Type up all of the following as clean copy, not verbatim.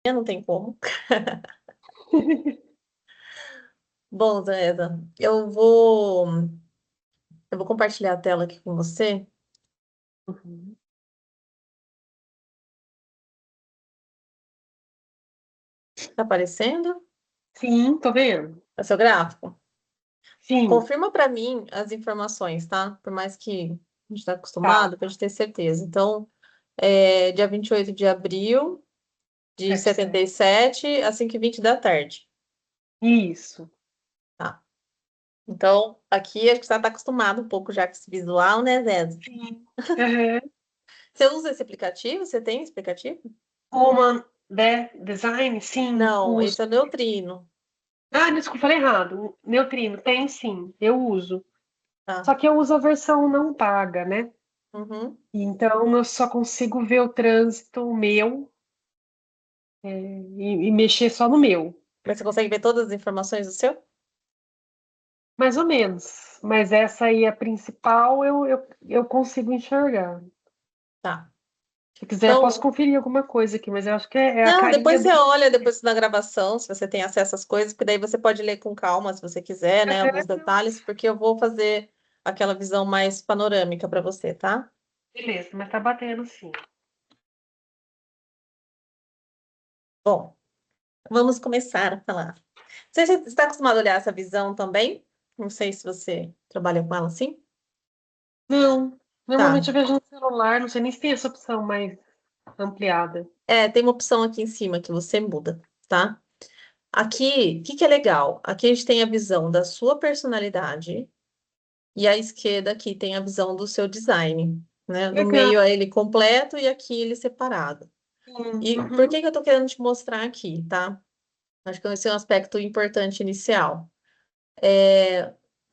Não tem como. Bom, Zé, eu vou compartilhar a tela aqui com você. Uhum. Tá aparecendo? Sim, tô vendo. É o seu gráfico? Sim, Confirma para mim as informações, tá? Por mais que a gente está tá. acostumado, para a gente ter certeza. Então, dia 28 de abril de Sete, 77, às 5h20 da tarde. isso. Tá. Então, aqui acho que você está acostumado um pouco já com esse visual, né, Zé? Sim. Uhum. Você usa esse aplicativo? Você tem esse aplicativo? Human Design, sim, Não, uso. esse é o Neutrino. Ah, desculpa, falei errado. Neutrino, tem sim, eu uso. Tá. Só que eu uso a versão não paga, né? Uhum. Então eu só consigo ver o trânsito meu, e mexer só no meu. Mas você consegue ver todas as informações do seu? Mais ou menos. Mas essa aí, a principal, eu consigo enxergar. Tá. Se quiser, posso Então, conferir alguma coisa aqui, mas eu acho que é a não, carinha depois você dele. olha, depois na gravação, se você tem acesso às coisas, porque daí você pode ler com calma, se você quiser, né, alguns Aham. detalhes, porque eu vou fazer aquela visão mais panorâmica para você, tá? Beleza, mas tá batendo sim. Bom, vamos começar a falar. Você já está acostumado a olhar essa visão também? Não sei se você trabalha com ela assim. Não, Tá. normalmente eu vejo no celular, não sei nem se tem essa opção mais ampliada. Tem uma opção aqui em cima que você muda, tá? Aqui, o que que é legal? Aqui a gente tem a visão da sua personalidade. E à esquerda aqui tem a visão do seu design, né? No Legal. meio é ele completo e aqui ele separado. Sim. E por Uhum. que que eu tô querendo te mostrar aqui, tá? Acho que esse é um aspecto importante inicial.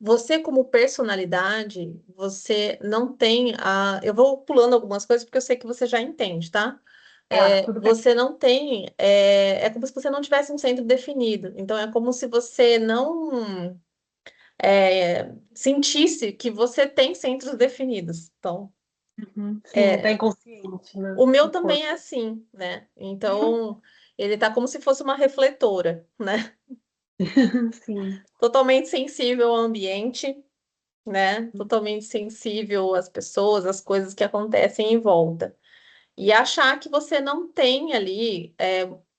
Você como personalidade, você não tem a... Eu vou pulando algumas coisas porque eu sei que você já entende, tá? Tá, tudo bem. Você não tem... É como se você não tivesse um centro definido. Então, é como se você não sentisse que você tem centros definidos. Então, Uhum. Sim, tá é, inconsciente, né, o meu no também corpo. é assim, né? Uhum. Então, ele tá como se fosse uma refletora, né? Sim, Totalmente sensível ao ambiente, né? Totalmente sensível às pessoas, às coisas que acontecem em volta. E achar que você não tem ali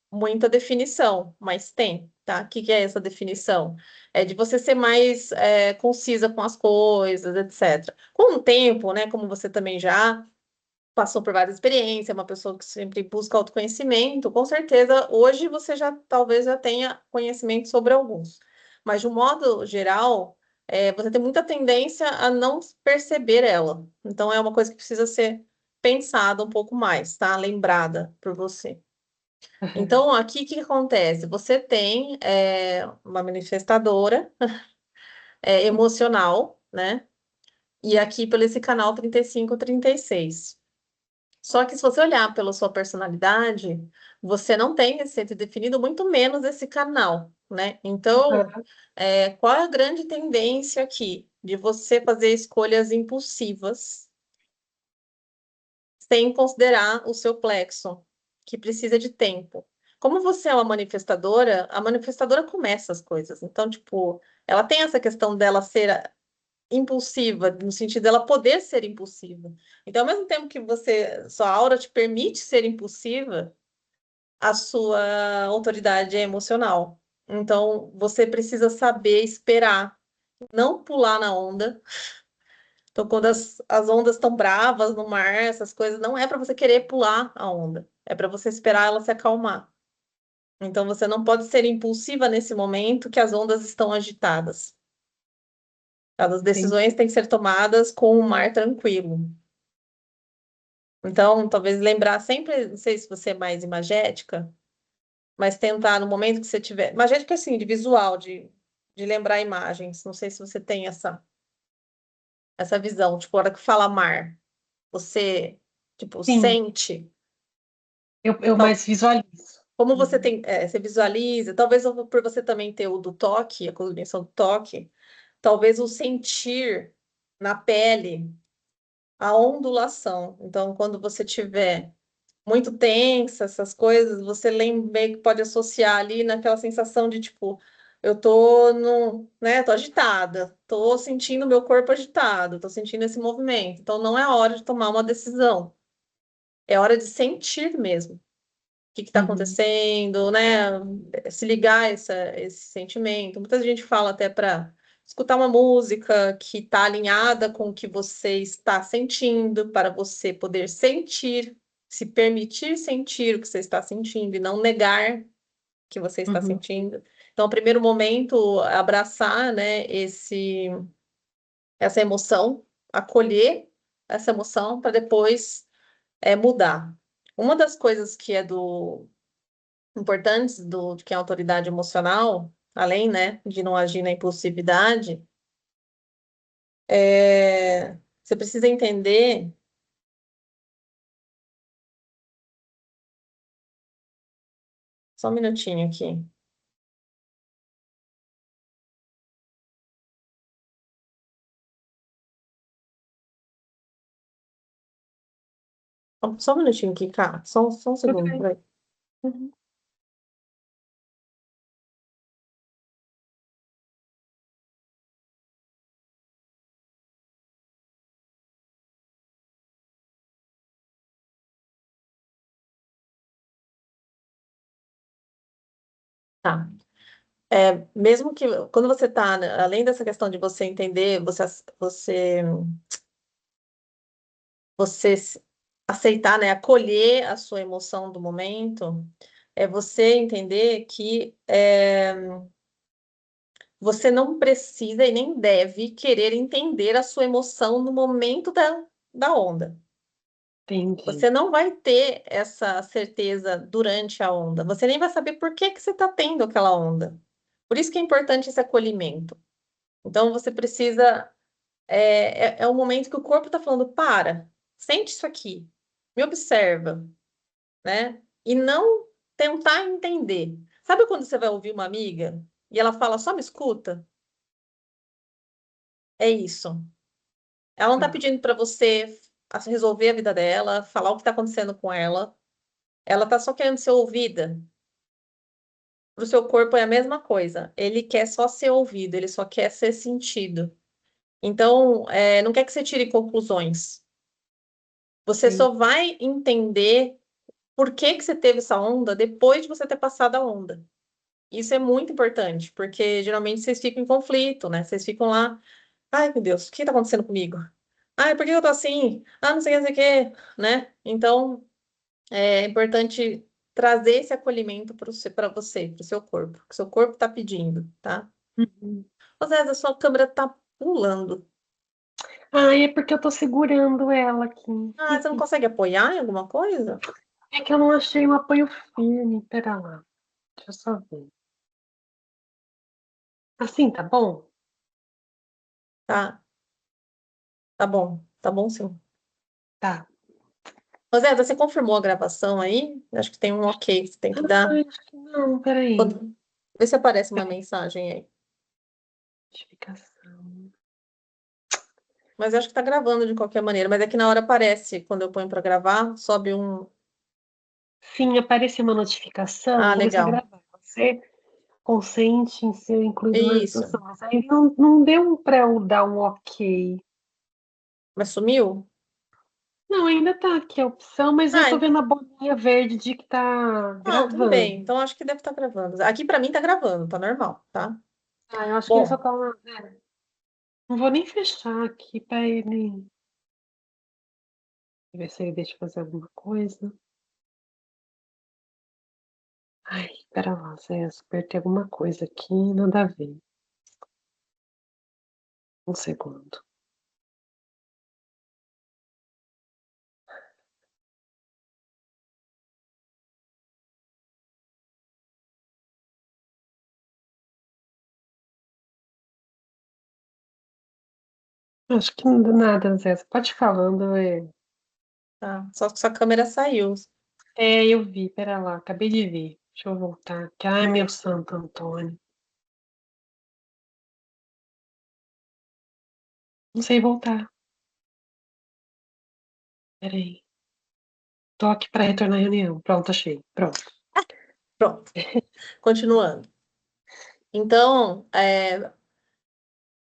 muita definição, mas tem, tá? O que que é essa definição? É de você ser mais concisa com as coisas, etc. Com o tempo, né? Como você também já passou por várias experiências, é uma pessoa que sempre busca autoconhecimento, com certeza hoje você já talvez já tenha conhecimento sobre alguns. Mas de um modo geral, você tem muita tendência a não perceber ela. Então é uma coisa que precisa ser pensada um pouco mais, tá? Lembrada por você. Então, aqui o que que acontece? Você tem uma manifestadora emocional, né? E aqui pelo esse canal 35, 36. Só que se você olhar pela sua personalidade, você não tem receita definido, muito menos esse canal, né? Então, aham, qual é a grande tendência aqui? De você fazer escolhas impulsivas, sem considerar o seu plexo, que precisa de tempo. Como você é uma manifestadora, a manifestadora começa as coisas. Então, tipo, ela tem essa questão dela ser impulsiva, no sentido dela poder ser impulsiva. Então, ao mesmo tempo que sua aura te permite ser impulsiva, a sua autoridade é emocional. Então, você precisa saber esperar, não pular na onda. Então, quando as ondas estão bravas no mar, essas coisas, não é para você querer pular a onda, é para você esperar ela se acalmar. Então, você não pode ser impulsiva nesse momento que as ondas estão agitadas. As decisões entendi. têm que ser tomadas com o mar tranquilo. Então, talvez lembrar sempre, não sei se você é mais imagética, mas tentar no momento que você tiver. Imagética assim, de visual, de lembrar imagens. Não sei se você tem essa visão. Tipo, a hora que fala mar, você, tipo, Sim, sente. eu Tal- mais visualizo. Como você Uhum. tem, você visualiza, talvez por você também ter o do toque, a cognição do toque, talvez o sentir na pele a ondulação. Então, quando você tiver muito tensa, essas coisas, você meio que pode associar ali naquela sensação de tipo, eu tô no, né, tô agitada, tô sentindo meu corpo agitado, tô sentindo esse movimento. Então não é hora de tomar uma decisão, é hora de sentir mesmo o que está Uhum, acontecendo, né? Se ligar a esse sentimento. Muita gente fala até para escutar uma música que está alinhada com o que você está sentindo, para você poder sentir, se permitir sentir o que você está sentindo e não negar que você está uhum, sentindo. Então, o primeiro momento, abraçar, né, essa emoção, acolher essa emoção para depois mudar. Uma das coisas que é do importantes do que é a autoridade emocional, além, né, de não agir na impulsividade, você precisa entender. Só um minutinho aqui. Só um minutinho aqui, cara. Só um tudo segundo, bem. peraí. Uhum. Tá. Mesmo que quando você está, além dessa questão de você entender, você aceitar, né, acolher a sua emoção do momento, é você entender que você não precisa e nem deve querer entender a sua emoção no momento da onda. Entendi. Você não vai ter essa certeza durante a onda. Você nem vai saber por que que você está tendo aquela onda. Por isso que é importante esse acolhimento. Então, você precisa. É o momento que o corpo está falando: para, sente isso aqui, me observa, né? E não tentar entender. Sabe quando você vai ouvir uma amiga e ela fala: só me escuta? É isso. Ela não está Tá. pedindo para você resolver a vida dela, falar o que está acontecendo com ela. Ela está só querendo ser ouvida. Para o seu corpo é a mesma coisa. Ele quer só ser ouvido, ele só quer ser sentido. Então, não quer que você tire conclusões. Você só Entendi. vai entender por que que você teve essa onda depois de você ter passado a onda. Isso é muito importante, porque geralmente vocês ficam em conflito, né? Vocês ficam lá, ai meu Deus, o que está acontecendo comigo? Ai, por que eu tô assim? Ah, não sei o que, não sei o que, né? Então, é importante trazer esse acolhimento para você, para o seu corpo, que o seu corpo está pedindo, tá? Uhum. Ô Zé, a sua câmera tá pulando. Ah, é porque eu tô segurando ela aqui. Ah, você não consegue apoiar em alguma coisa? É que eu não achei um apoio firme. Pera lá. Deixa eu só ver. Assim, tá bom? Tá, tá bom sim. Tá. Ô Zé, você confirmou a gravação aí? Acho que tem um ok que você tem que dar. Ai, acho que não, peraí. Quando- Vê se aparece uma Peraí. mensagem aí. Notificação. Mas eu acho que tá gravando de qualquer maneira. Mas é que na hora aparece, quando eu ponho para gravar, sobe um. Sim, apareceu uma notificação. Ah, Vou ver se é legal. gravar. Você consente em ser incluído na Isso. discussão. Mas aí não deu para eu dar um ok. Mas sumiu? Não, ainda tá aqui a opção, mas eu Ah, tô vendo a bolinha verde de que tá não, tudo bem. gravando. Então acho que deve estar gravando. Aqui para mim tá gravando, tá normal, tá? Ah, eu acho que ele só Bom, tá. Não vou nem fechar aqui para ele ver se ele deixa eu fazer alguma coisa. Ai, pera lá, Zé, apertei alguma coisa aqui, nada a ver. Um segundo. Acho que não dá nada, Zé. Você pode ir falando. tá. Só que sua câmera saiu. Eu vi, pera lá, acabei de ver. Deixa eu voltar aqui. Ai, meu Santo Antônio. Não sei voltar. Peraí. Toque para retornar à reunião. Pronto, achei. Pronto. Pronto, continuando. Então,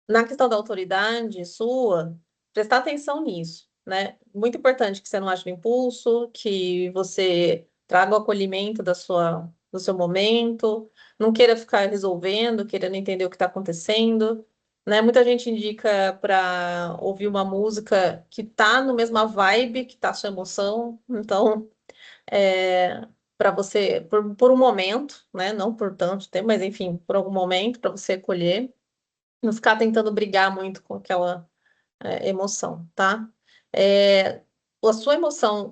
na questão da autoridade sua, prestar atenção nisso, né? Muito importante que você não age no impulso, que você traga o acolhimento do seu momento, não queira ficar resolvendo, querendo entender o que está acontecendo, né? Muita gente indica para ouvir uma música que tá no mesma vibe que tá a sua emoção, então para você, por um momento, né? Não por tanto tempo, mas enfim, por algum momento, para você acolher. Não ficar tentando brigar muito com aquela emoção, tá? É, a sua emoção,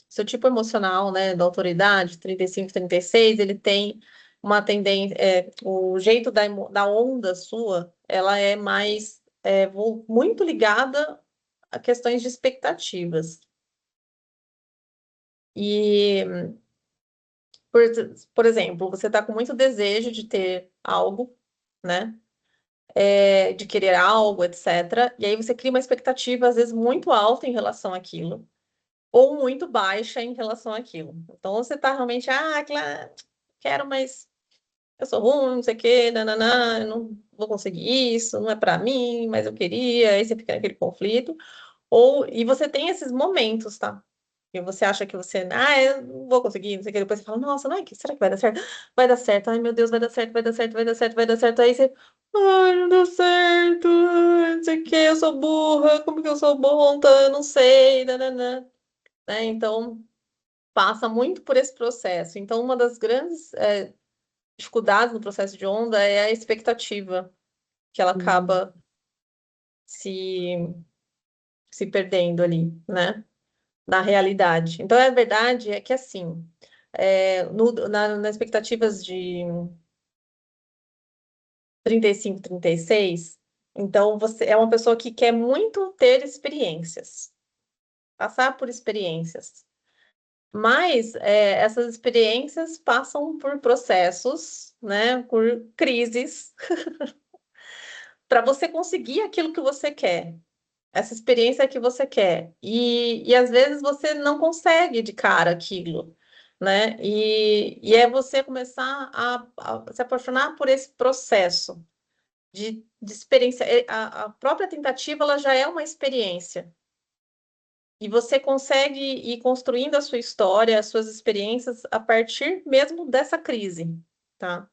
seu tipo emocional, né, da autoridade, 35, 36, ele tem uma tendência, o jeito da onda sua, ela é mais, muito ligada a questões de expectativas. E, por, por exemplo, você está com muito desejo de ter algo, né? De querer algo, etc. E aí você cria uma expectativa, às vezes, muito alta em relação àquilo, ou muito baixa em relação àquilo. Então você tá realmente, claro, quero, mas eu sou ruim, não sei o quê, nananã, eu não vou conseguir isso, não é para mim, mas eu queria, aí você fica naquele conflito. E você tem esses momentos, tá? E você acha que você, eu não vou conseguir, não sei o que, depois você fala, nossa, não é que, será que vai dar certo? Vai dar certo, ai meu Deus, vai dar certo, vai dar certo, vai dar certo, vai dar certo. Aí você, não deu certo, não sei o que, eu sou burra, como que eu sou burra, então eu não sei, nananã. Né? Então, passa muito por esse processo. Então, uma das grandes dificuldades no processo de onda é a expectativa, que ela acaba se, se perdendo ali, né? Na realidade. Então, a verdade é que, assim, nas expectativas de 35, 36, então você é uma pessoa que quer muito ter experiências, passar por experiências. Mas essas experiências passam por processos, né, por crises, para você conseguir aquilo que você quer, essa experiência que você quer. E às vezes você não consegue de cara aquilo, né? E é você começar a se apaixonar por esse processo de experiência. A própria tentativa, ela já é uma experiência. E você consegue ir construindo a sua história, as suas experiências a partir mesmo dessa crise, tá?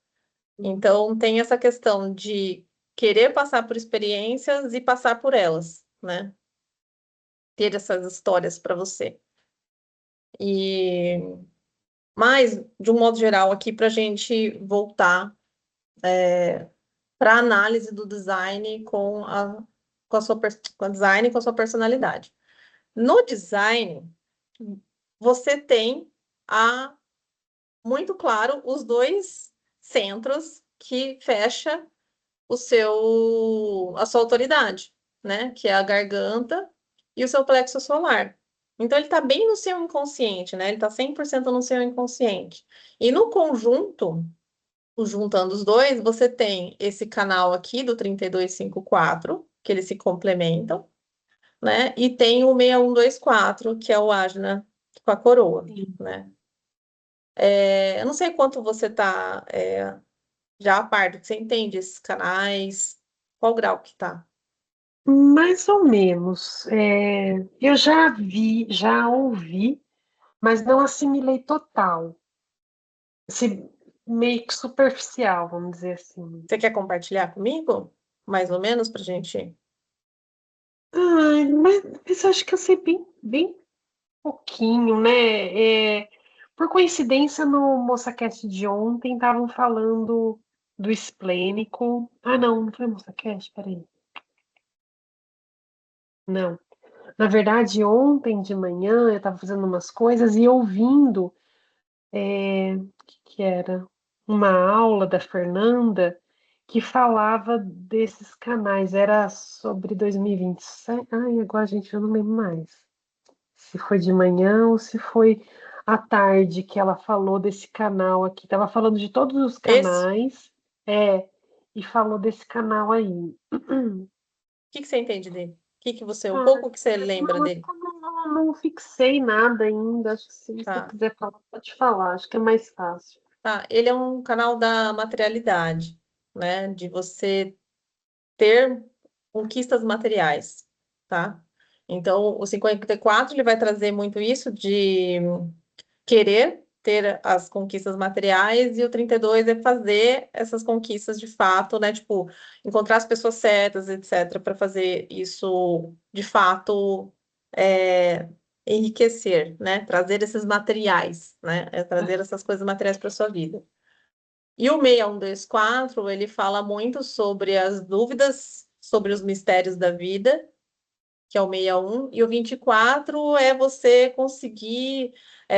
Então, tem essa questão de querer passar por experiências e passar por elas, né? Ter essas histórias para você. E mas, de um modo geral, aqui para a gente voltar para a análise do design com a sua com o design e com a sua personalidade. No design, você tem muito claro os dois centros que fecha a sua autoridade, né? Que é a garganta e o seu plexo solar. Então, ele está bem no seu inconsciente, né? Ele está 100% no seu inconsciente. E no conjunto, juntando os dois, você tem esse canal aqui do 3254, que eles se complementam, né? E tem o 6124, que é o Ajna com a coroa, Sim. né? Eu não sei quanto você está já a par do que você entende esses canais, qual grau que tá? Mais ou menos. Eu já vi, já ouvi, mas não assimilei total. Meio que superficial, vamos dizer assim. Você quer compartilhar comigo? Mais ou menos para gente. Ai, mas eu acho que eu sei bem, bem pouquinho, né? Por coincidência, no MoçaCast de ontem estavam falando do esplênico. Ah, não, não foi MoçaCast, peraí. Não. Na verdade, ontem de manhã eu estava fazendo umas coisas e ouvindo, o que era? Uma aula da Fernanda que falava desses canais. Era sobre 2027. Ai, agora, gente, eu não lembro mais. Se foi de manhã ou se foi à tarde que ela falou desse canal aqui. Tava falando de todos os Esse? canais, e falou desse canal aí. O que que você entende dele? O que que você, um Ah, pouco que você lembra não, dele? não fixei nada ainda. Acho que se você Tá, quiser falar, pode falar. Acho que é mais fácil. tá. Ele é um canal da materialidade, né? De você ter conquistas materiais, tá? Então, o 54 ele vai trazer muito isso de querer ter as conquistas materiais e o 32 é fazer essas conquistas de fato, né? Tipo, encontrar as pessoas certas, etc., para fazer isso de fato enriquecer, né? Trazer esses materiais, né? Trazer essas coisas materiais para sua vida. E o 6124 ele fala muito sobre as dúvidas sobre os mistérios da vida, que é o 61, e o 24 é você conseguir,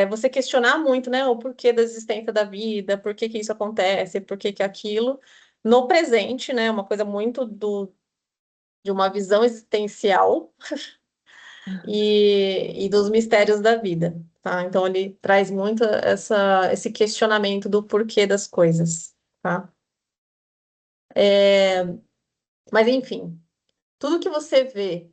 você questionar muito, né, o porquê da existência da vida, por que que isso acontece, por que que aquilo, no presente, né, uma coisa muito de uma visão existencial e dos mistérios da vida, tá? Então ele traz muito esse questionamento do porquê das coisas, tá? Mas enfim, tudo que você vê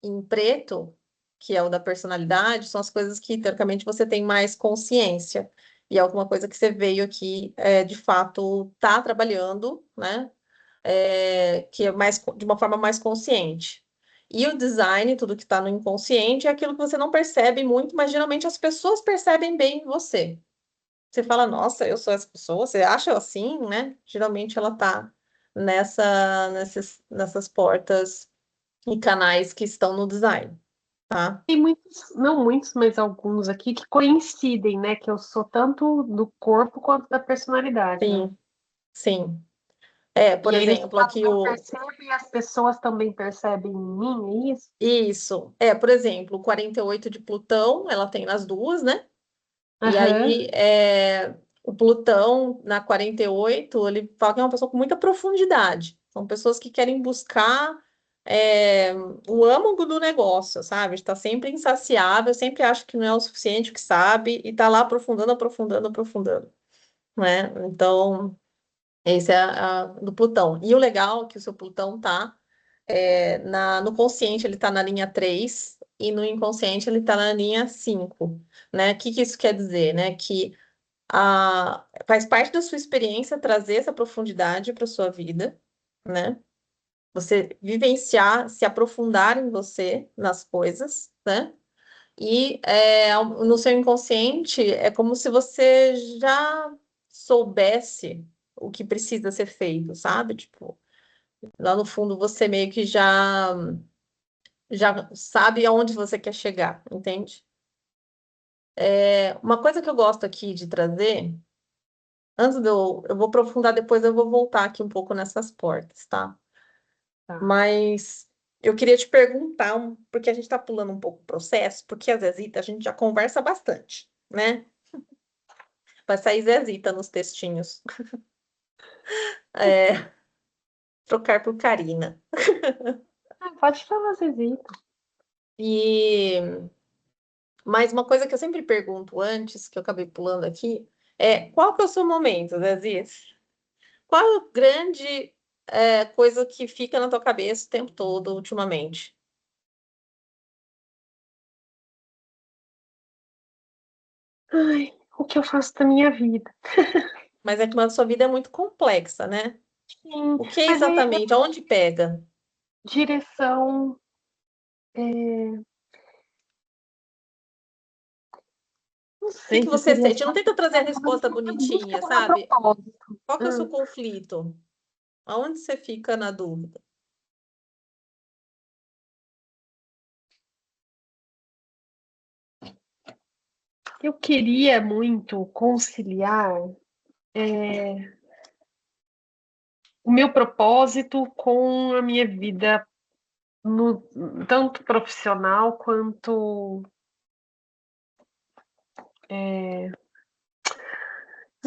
em preto, que é o da personalidade, são as coisas que, teoricamente, você tem mais consciência. E é alguma coisa que você veio aqui, de fato, tá trabalhando, né? Que é mais, de uma forma mais consciente. E o design, tudo que está no inconsciente, é aquilo que você não percebe muito, mas geralmente as pessoas percebem bem em você. Você fala, nossa, eu sou essa pessoa, você acha eu assim, né? Geralmente ela tá nessas portas e canais que estão no design, tá? Tem muitos, não muitos, mas alguns aqui que coincidem, né? Que eu sou tanto do corpo quanto da personalidade, né? Sim, sim. Por E aí, nesse exemplo, caso, aqui eu o. percebo e as pessoas também percebem em mim, é isso? Isso. Por exemplo, o 48 de Plutão, ela tem nas duas, né? E Aham. aí, o Plutão, na 48 ele fala que é uma pessoa com muita profundidade. São pessoas que querem buscar o âmago do negócio, sabe? Está sempre insaciável, sempre acha que não é o suficiente o que sabe, e está lá aprofundando, aprofundando, aprofundando, né? Então, esse é do Plutão. E o legal é que o seu Plutão tá no consciente, ele está na linha 3 e no inconsciente ele está na linha 5, né? O que que isso quer dizer, né? Que faz parte da sua experiência trazer essa profundidade para sua vida, né? Você vivenciar, se aprofundar em você, nas coisas, né? E no seu inconsciente é como se você já soubesse o que precisa ser feito, sabe? Tipo, lá no fundo você meio que já sabe aonde você quer chegar, entende? Uma coisa que eu gosto aqui de trazer, antes eu vou aprofundar depois, eu vou voltar aqui um pouco nessas portas, tá? Tá. Mas eu queria te perguntar, porque a gente está pulando um pouco o processo, porque a Zezita a gente já conversa bastante, né? Vai sair Zezita nos textinhos. É, trocar por Karina. Ah, pode falar, Zezito. E mas uma coisa que eu sempre pergunto antes, que eu acabei pulando aqui, qual que é o seu momento, Zeziz? Qual é a grande coisa que fica na tua cabeça o tempo todo, ultimamente? Ai, o que eu faço da minha vida? Mas é que a sua vida é muito complexa, né? Sim, O que é mas é exatamente? Aonde pega? direção. Não O que sei que se você seria sente? só Não tenta trazer a resposta a busca bonitinha, pelo sabe? propósito. Qual que é o seu Ah, conflito? Aonde você fica na dúvida? eu queria muito conciliar o meu propósito com a minha vida, no, tanto profissional quanto.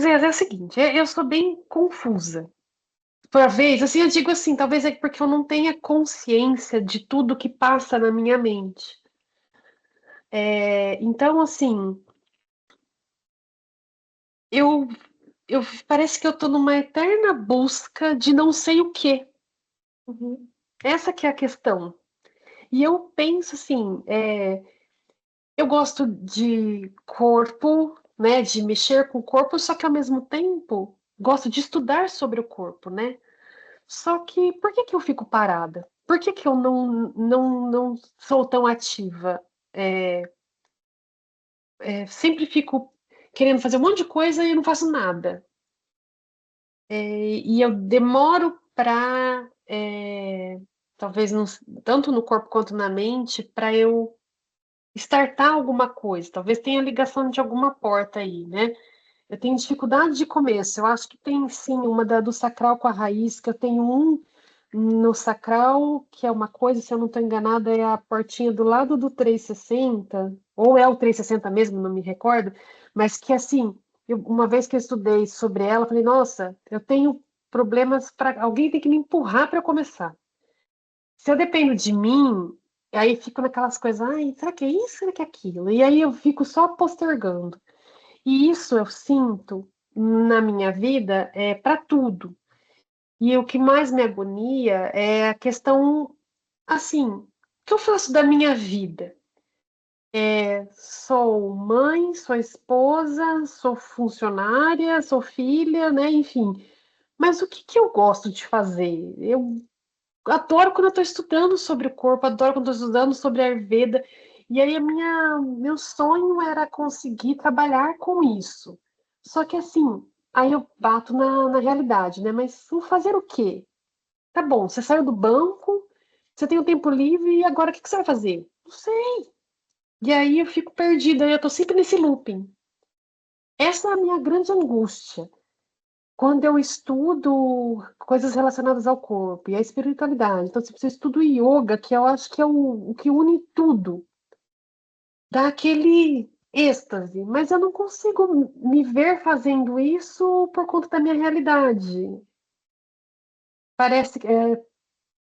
Zé, é o seguinte, eu sou bem confusa. Por vez, assim, eu digo assim, talvez é porque eu não tenha consciência de tudo que passa na minha mente. Então, assim, eu, eu parece que eu tô numa eterna busca de não sei o quê. Uhum. Essa que é a questão. E eu penso assim, Eu gosto de corpo, né, de mexer com o corpo, só que ao mesmo tempo gosto de estudar sobre o corpo, né? Só que por que que eu fico parada? Por que que eu não sou tão ativa? É, sempre fico querendo fazer um monte de coisa e não faço nada. E eu demoro para, talvez tanto no corpo quanto na mente, para eu startar alguma coisa. Talvez tenha ligação de alguma porta aí, né? Eu tenho dificuldade de começo. Eu acho que tem sim uma do sacral com a raiz, que eu tenho um no sacral, que é uma coisa, se eu não estou enganada, é a portinha do lado do 360, ou é o 360 mesmo, não me recordo, mas que assim, uma vez que eu estudei sobre ela, eu falei, nossa, eu tenho problemas para alguém tem que me empurrar para começar. Se eu dependo de mim, aí fico naquelas coisas, ai, será que é isso, será que é aquilo? E aí eu fico só postergando. E isso eu sinto na minha vida é para tudo. E o que mais me agonia é a questão, assim, o que eu faço da minha vida? Sou mãe, sou esposa, sou funcionária, sou filha, né? Enfim. Mas o que que eu gosto de fazer? Eu adoro quando eu estou estudando sobre o corpo, adoro quando estou estudando sobre a Ayurveda. E aí meu sonho era conseguir trabalhar com isso. Só que assim, aí eu bato na realidade, né? Mas vou fazer o quê? Tá bom, você saiu do banco, você tem um tempo livre e agora o que que você vai fazer? Não sei. E aí eu fico perdida, eu tô sempre nesse looping. Essa é a minha grande angústia. Quando eu estudo coisas relacionadas ao corpo e à espiritualidade, então, se eu estudo yoga, que eu acho que é o que une tudo, dá aquele êxtase, mas eu não consigo me ver fazendo isso por conta da minha realidade. Parece que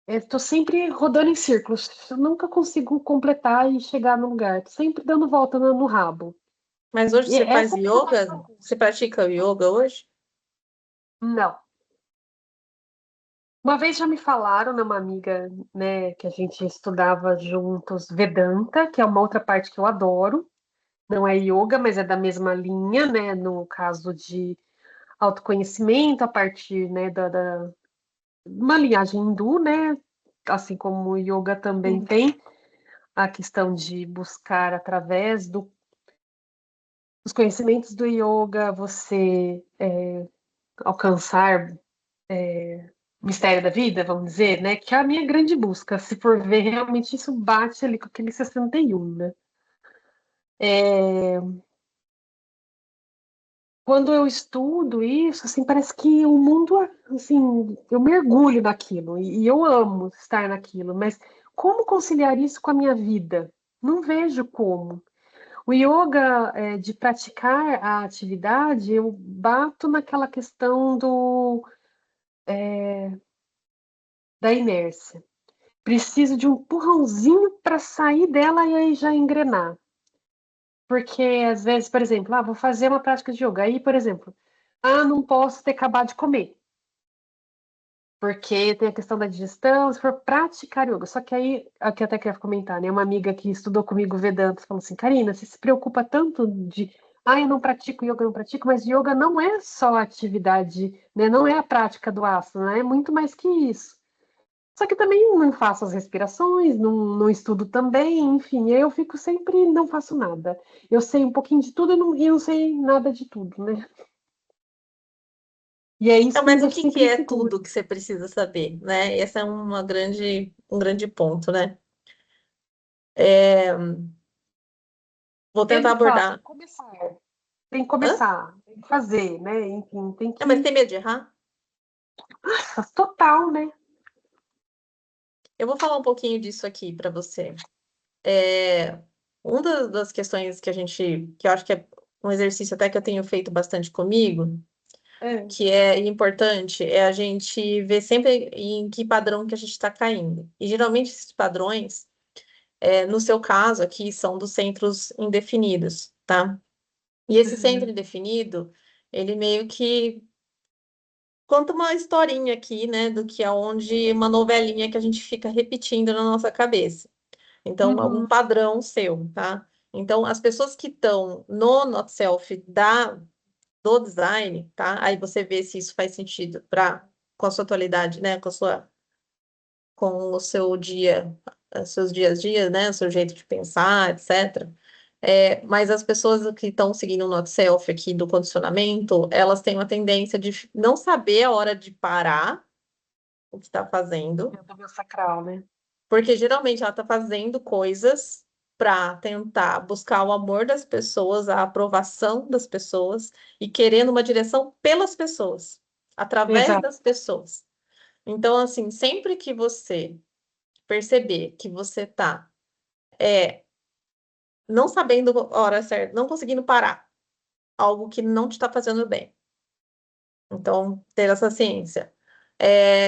estou sempre rodando em círculos, eu nunca consigo completar e chegar no lugar, tô sempre dando volta no rabo. Mas hoje E você faz essa é a minha maior yoga? Você angústia. pratica yoga hoje? Não. Uma vez já me falaram, né, uma amiga, né, que a gente estudava juntos Vedanta, que é uma outra parte que eu adoro. Não é yoga, mas é da mesma linha, né, no caso de autoconhecimento, a partir, né, uma linhagem hindu, né, assim como o yoga também Uhum. tem a questão de buscar através dos conhecimentos do yoga, você alcançar o mistério da vida, vamos dizer, né? Que é a minha grande busca. Se for ver, realmente isso bate ali com aquele 61, né? Quando eu estudo isso, assim, parece que o mundo, assim, eu mergulho naquilo e eu amo estar naquilo, mas como conciliar isso com a minha vida? Não vejo como. O yoga, de praticar a atividade, eu bato naquela questão da inércia. Preciso de um empurrãozinho para sair dela e aí já engrenar. Porque às vezes, por exemplo, vou fazer uma prática de yoga. Aí, por exemplo, não posso ter acabado de comer. Porque tem a questão da digestão, se for praticar yoga. Só que aí, aqui eu até quero comentar, né? Uma amiga que estudou comigo Vedanta falou assim: Karina, você se preocupa tanto de. Eu não pratico yoga, eu não pratico, mas yoga não é só a atividade, né? Não é a prática do asana, é muito mais que isso. Só que também não faço as respirações, não estudo também, enfim, eu fico sempre, não faço nada. Eu sei um pouquinho de tudo e não sei nada de tudo, né? E é Então, isso que me mas o deixa que que sempre é insegura. tudo que você precisa saber, né? Esse é um grande ponto, né? É, vou tentar Sempre falo, abordar. tem que Hã? começar, tem que fazer, né? Enfim, tem Não, mas que. tem medo de errar? Nossa, total, né? Eu vou falar um pouquinho disso aqui para você. É, uma das questões que eu acho que é um exercício até que eu tenho feito bastante comigo, É. que é importante, é a gente ver sempre em que padrão que a gente está caindo. E geralmente esses padrões, no seu caso aqui, são dos centros indefinidos, tá? E esse centro Uhum. indefinido, ele meio que conta uma historinha aqui, né, do que é onde uma novelinha que a gente fica repetindo na nossa cabeça. Então, é um Uhum. padrão seu, tá? Então, as pessoas que estão no Not Self do design, tá? Aí você vê se isso faz sentido com a sua atualidade, né? Com o seu dia, seus dias a dia, né? O seu jeito de pensar, etc. Mas as pessoas que estão seguindo o Not Self aqui do condicionamento, elas têm uma tendência de não saber a hora de parar o que está fazendo, É do meu sacral, né? porque geralmente ela está fazendo coisas para tentar buscar o amor das pessoas, a aprovação das pessoas e querendo uma direção pelas pessoas, através Exato. das pessoas. Então, assim, sempre que você perceber que você está não sabendo a hora certa, não conseguindo parar, algo que não te está fazendo bem. Então, ter essa ciência.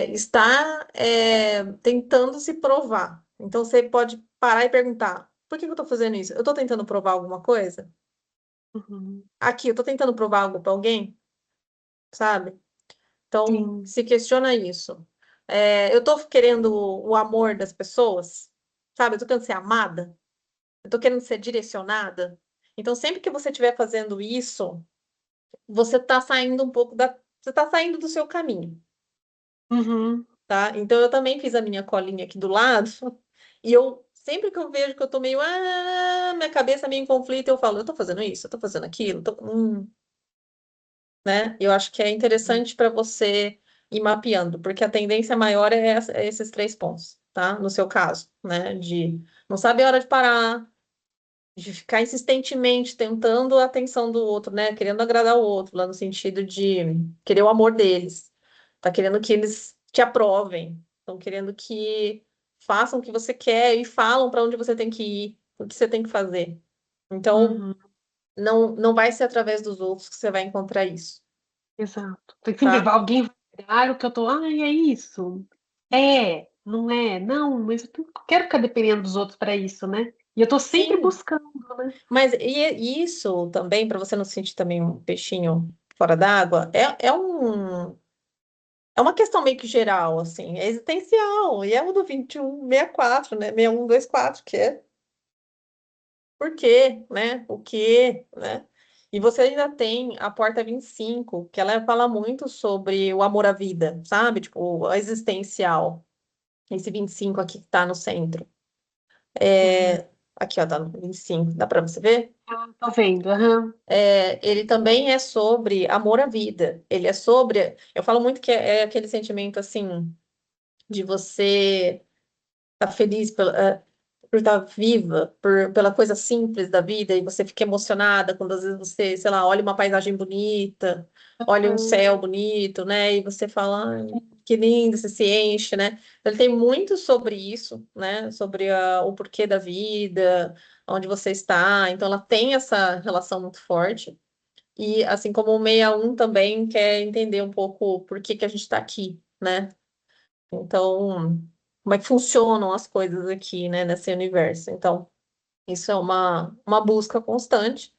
Está tentando se provar. Então, você pode parar e perguntar: por que que eu estou fazendo isso? Eu estou tentando provar alguma coisa? Uhum. Aqui, eu estou tentando provar algo para alguém, sabe? Então, Sim. se questiona isso. Eu estou querendo o amor das pessoas, sabe? Eu estou querendo ser amada, eu estou querendo ser direcionada. Então, sempre que você estiver fazendo isso, você está saindo um pouco você está saindo do seu caminho. Uhum. Tá? Então eu também fiz a minha colinha aqui do lado, e eu sempre que eu vejo que eu tô meio, minha cabeça meio em conflito, eu falo, eu tô fazendo isso, eu tô fazendo aquilo, né? Eu acho que é interessante para você ir mapeando, porque a tendência maior é esses 3 pontos, tá? No seu caso, né? De não saber a hora de parar, de ficar insistentemente tentando a atenção do outro, né? Querendo agradar o outro, lá no sentido de querer o amor deles. Tá querendo que eles te aprovem. Estão querendo que façam o que você quer e falam para onde você tem que ir, o que você tem que fazer. Então, Uhum. não vai ser através dos outros que você vai encontrar isso, Exato. Tem sempre tá? alguém vai olhar o que eu tô. Ai, é isso. É, não é? Não, mas quero ficar dependendo dos outros para isso, né? E eu tô sempre Sim, buscando, né? mas e isso também, para você não se sentir também um peixinho fora d'água, é uma questão meio que geral, assim, é existencial, e é o do 2164, né? 6124, que é por quê, né? O quê, né? E você ainda tem a porta 25, que ela fala muito sobre o amor à vida, sabe? Tipo, a existencial. Esse 25 aqui que tá no centro. Uhum. Aqui, ó, tá no 25, dá para você ver? Ah, tô vendo, aham. Ele também é sobre amor à vida. Ele é sobre. Eu falo muito que é aquele sentimento assim de você estar feliz por estar viva, pela coisa simples da vida, e você fica emocionada quando às vezes você, sei lá, olha uma paisagem bonita, olha um Aham. céu bonito, né? E você fala, "Ai, que lindo", você se enche, né? Ele tem muito sobre isso, né? Sobre o porquê da vida, onde você está. Então, ela tem essa relação muito forte. E assim como o 61 também quer entender um pouco por que que a gente está aqui, né? Então, como é que funcionam as coisas aqui, né, nesse universo? Então, isso é uma busca constante.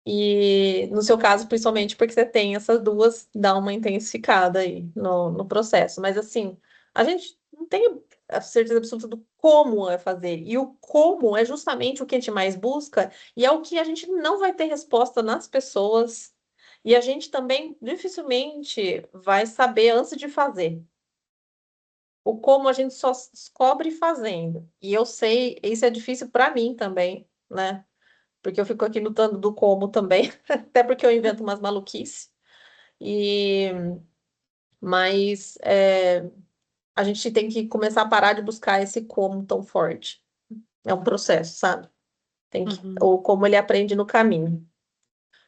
E no seu caso, principalmente porque você tem essas duas, dá uma intensificada aí no processo. Mas assim, a gente não tem a certeza absoluta do como é fazer. E o como é justamente o que a gente mais busca, e é o que a gente não vai ter resposta nas pessoas. E a gente também dificilmente vai saber antes de fazer. O como a gente só descobre fazendo. E eu sei, isso é difícil para mim também, né? Porque eu fico aqui lutando do como também, até porque eu invento umas maluquices. E mas a gente tem que começar a parar de buscar esse como tão forte. É um processo, sabe? Uhum. Ou como ele aprende no caminho.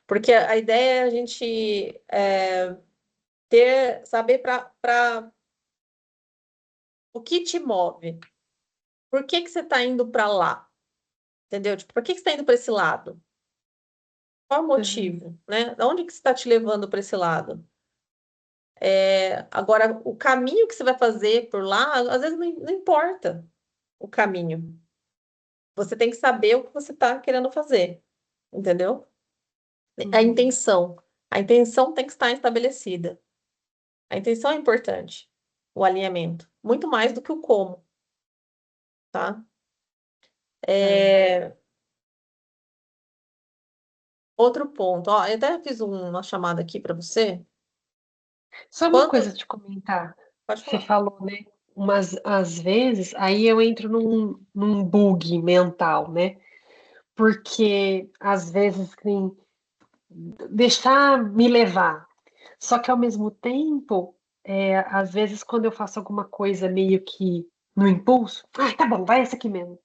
Porque a ideia é a gente saber para o que te move. Por que que você está indo para lá? Entendeu? Tipo, por que que você está indo para esse lado? Qual o Uhum. motivo, né? Onde que você está te levando para esse lado? Agora, o caminho que você vai fazer por lá, às vezes não importa o caminho. Você tem que saber o que você está querendo fazer, entendeu? A Uhum. intenção. A intenção tem que estar estabelecida. A intenção é importante, o alinhamento, muito mais do que o como, tá? É. Outro ponto, ó, eu até fiz uma chamada aqui para você. Só uma Quando. coisa te comentar. Pode Você falar. falou, né? Mas às vezes aí eu entro num bug mental, né? Porque às vezes tem deixar me levar. Só que ao mesmo tempo, às vezes quando eu faço alguma coisa meio que no impulso, ah, tá bom, vai essa aqui mesmo.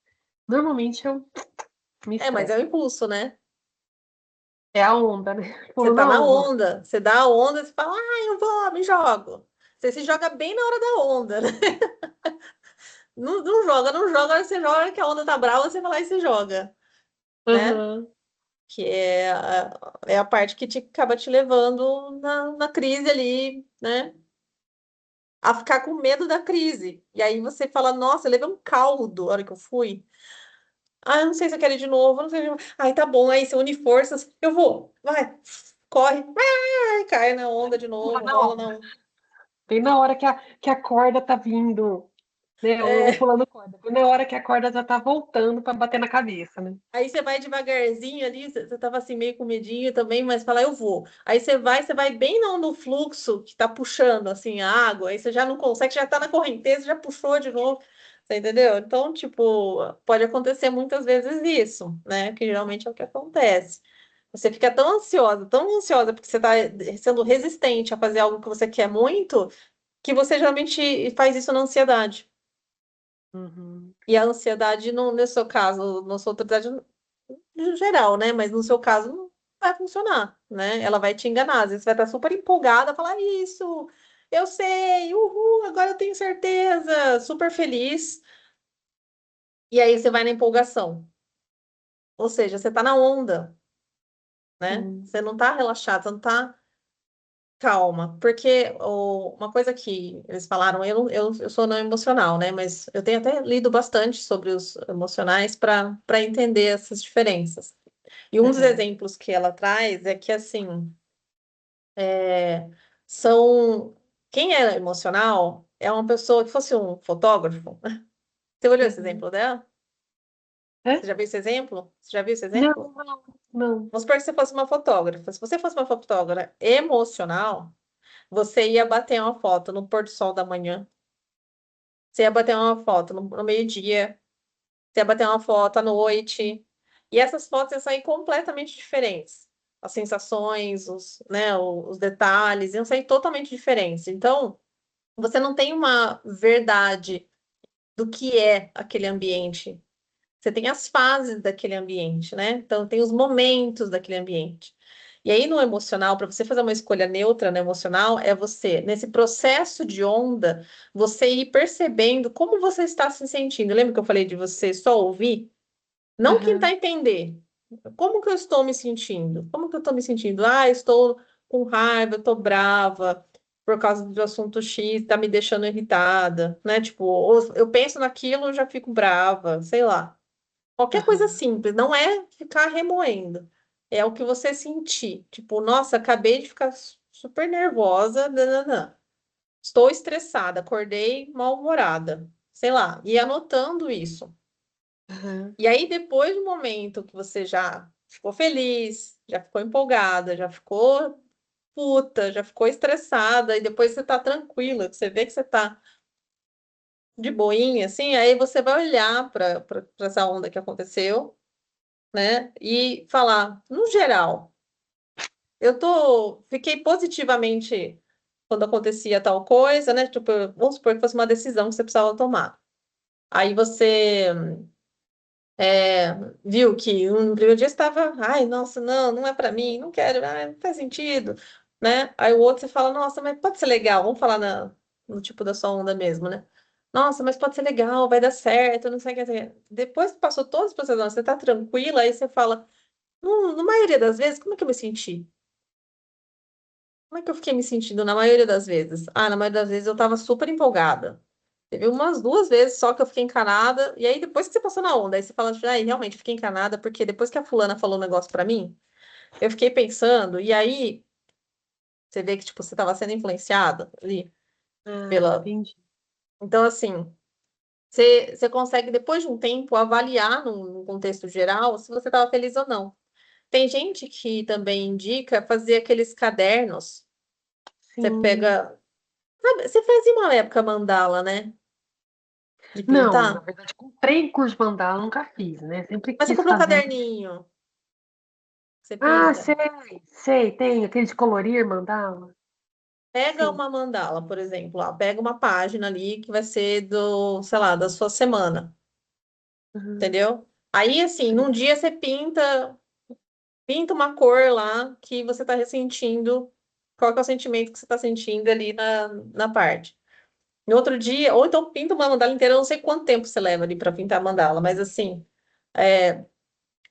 Normalmente eu me É, mas é o estresso. impulso, né? É a onda, né? Você Pulo tá na na onda. onda, você dá a onda, você fala, ah, eu vou, me jogo. Você se joga bem na hora da onda, né? Não, não joga, não joga, aí você joga que a onda tá brava, você vai lá e se joga, né? Aham, Que é a parte que acaba te levando na crise ali, né? A ficar com medo da crise. E aí você fala, nossa, eu levei um caldo a hora que eu fui. Ah, eu não sei se eu quero ir de novo, eu não sei. Ai, tá bom, aí você une forças, eu vou, vai, corre, ai, cai na onda de pula novo, na rola onda. na onda. Bem na hora que a corda tá vindo, né? O É, pulando corda. Bem na hora que a corda já tá voltando pra bater na cabeça, né? aí você vai devagarzinho ali, você tava assim meio com medinho também, mas fala, eu vou. Aí você vai bem no fluxo que tá puxando assim a água, aí você já não consegue, já tá na correnteza, já puxou de novo. Você entendeu? Então, tipo, pode acontecer muitas vezes isso, né? Que geralmente é o que acontece. Você fica tão ansiosa, porque você está sendo resistente a fazer algo que você quer muito, que você geralmente faz isso na ansiedade. Uhum. E a ansiedade, no seu caso, na sua autoridade no geral, né? Mas no seu caso, não vai funcionar, né? Ela vai te enganar. Às vezes você vai estar super empolgada, falar isso, eu sei, uhul, agora eu tenho certeza, super feliz. E aí você vai na empolgação. Ou seja, você está na onda, né? Sim. Você não está relaxado, você não está calma, porque uma coisa que eles falaram, eu sou não emocional, né? Mas eu tenho até lido bastante sobre os emocionais para entender essas diferenças. E um dos Aham. exemplos que ela traz é que, assim, são... Quem é emocional é uma pessoa que fosse um fotógrafo. Você olhou esse Uhum. exemplo dela? Hã? Você já viu esse exemplo? Você já viu esse Não, exemplo? não, não. Vamos supor que você fosse uma fotógrafa. Se você fosse uma fotógrafa emocional, você ia bater uma foto no pôr do sol da manhã. Você ia bater uma foto no meio-dia, você ia bater uma foto à noite, e essas fotos iam sair completamente diferentes. As sensações, né, os detalhes iam sair totalmente diferentes. Então, você não tem uma verdade do que é aquele ambiente. Você tem as fases daquele ambiente, né? Então, tem os momentos daquele ambiente. E aí, no emocional, para você fazer uma escolha neutra no emocional, é você, nesse processo de onda, você ir percebendo como você está se sentindo. Lembra que eu falei de você só ouvir? Não tentar Aham. entender. Como que eu estou me sentindo? Como que eu estou me sentindo? Ah, estou com raiva, estou brava por causa do assunto X, está me deixando irritada, né? Tipo, ou eu penso naquilo, eu já fico brava, sei lá. Qualquer coisa Aham. simples, não é ficar remoendo. É o que você sentir. Tipo, nossa, acabei de ficar super nervosa, nananã. Estou estressada, acordei mal-humorada. Sei lá, e anotando isso. Aham. E aí, depois do momento que você já ficou feliz, já ficou empolgada, já ficou puta, já ficou estressada, e depois você tá tranquila, que você vê que você tá de boinha, assim, aí você vai olhar para essa onda que aconteceu, né? E falar, no geral, fiquei positivamente quando acontecia tal coisa, né? Tipo, vamos supor que fosse uma decisão que você precisava tomar. Aí você é, viu que no primeiro dia estava, ai, nossa, não, não é para mim, não quero, ai, não faz sentido, né? Aí o outro você fala, nossa, mas pode ser legal, vamos falar no tipo da sua onda mesmo, né? Nossa, mas pode ser legal, vai dar certo, não sei o que. Não sei o que. Depois que passou todos os processos, você tá tranquila, aí você fala, na maioria das vezes, como é que eu me senti? Como é que eu fiquei me sentindo na maioria das vezes? Ah, na maioria das vezes eu tava super empolgada. Teve umas duas vezes só que eu fiquei encanada, e aí depois que você passou na onda, aí você fala, ai, realmente eu fiquei encanada, porque depois que a fulana falou um negócio pra mim, eu fiquei pensando, e aí você vê que, tipo, você tava sendo influenciada ali Ah, pela... entendi. Então, assim, você consegue, depois de um tempo, avaliar num contexto geral se você tava feliz ou não. Tem gente que também indica fazer aqueles cadernos. Você Sim. pega. Sabe, você fazia uma época mandala, né? De Não, na pintar? verdade, comprei curso de mandala, nunca fiz, né? Sempre Mas você quis comprou um fazer. caderninho, você Ah, pinta. sei, tem aquele de colorir mandala. Pega Sim. uma mandala, por exemplo, ó, pega uma página ali que vai ser do, sei lá, da sua semana, Uhum. entendeu? Aí, assim, Sim. num dia você pinta uma cor lá que você está ressentindo, qual que é o sentimento que você está sentindo ali na parte. No outro dia, ou então pinta uma mandala inteira, eu não sei quanto tempo você leva ali para pintar a mandala, mas assim,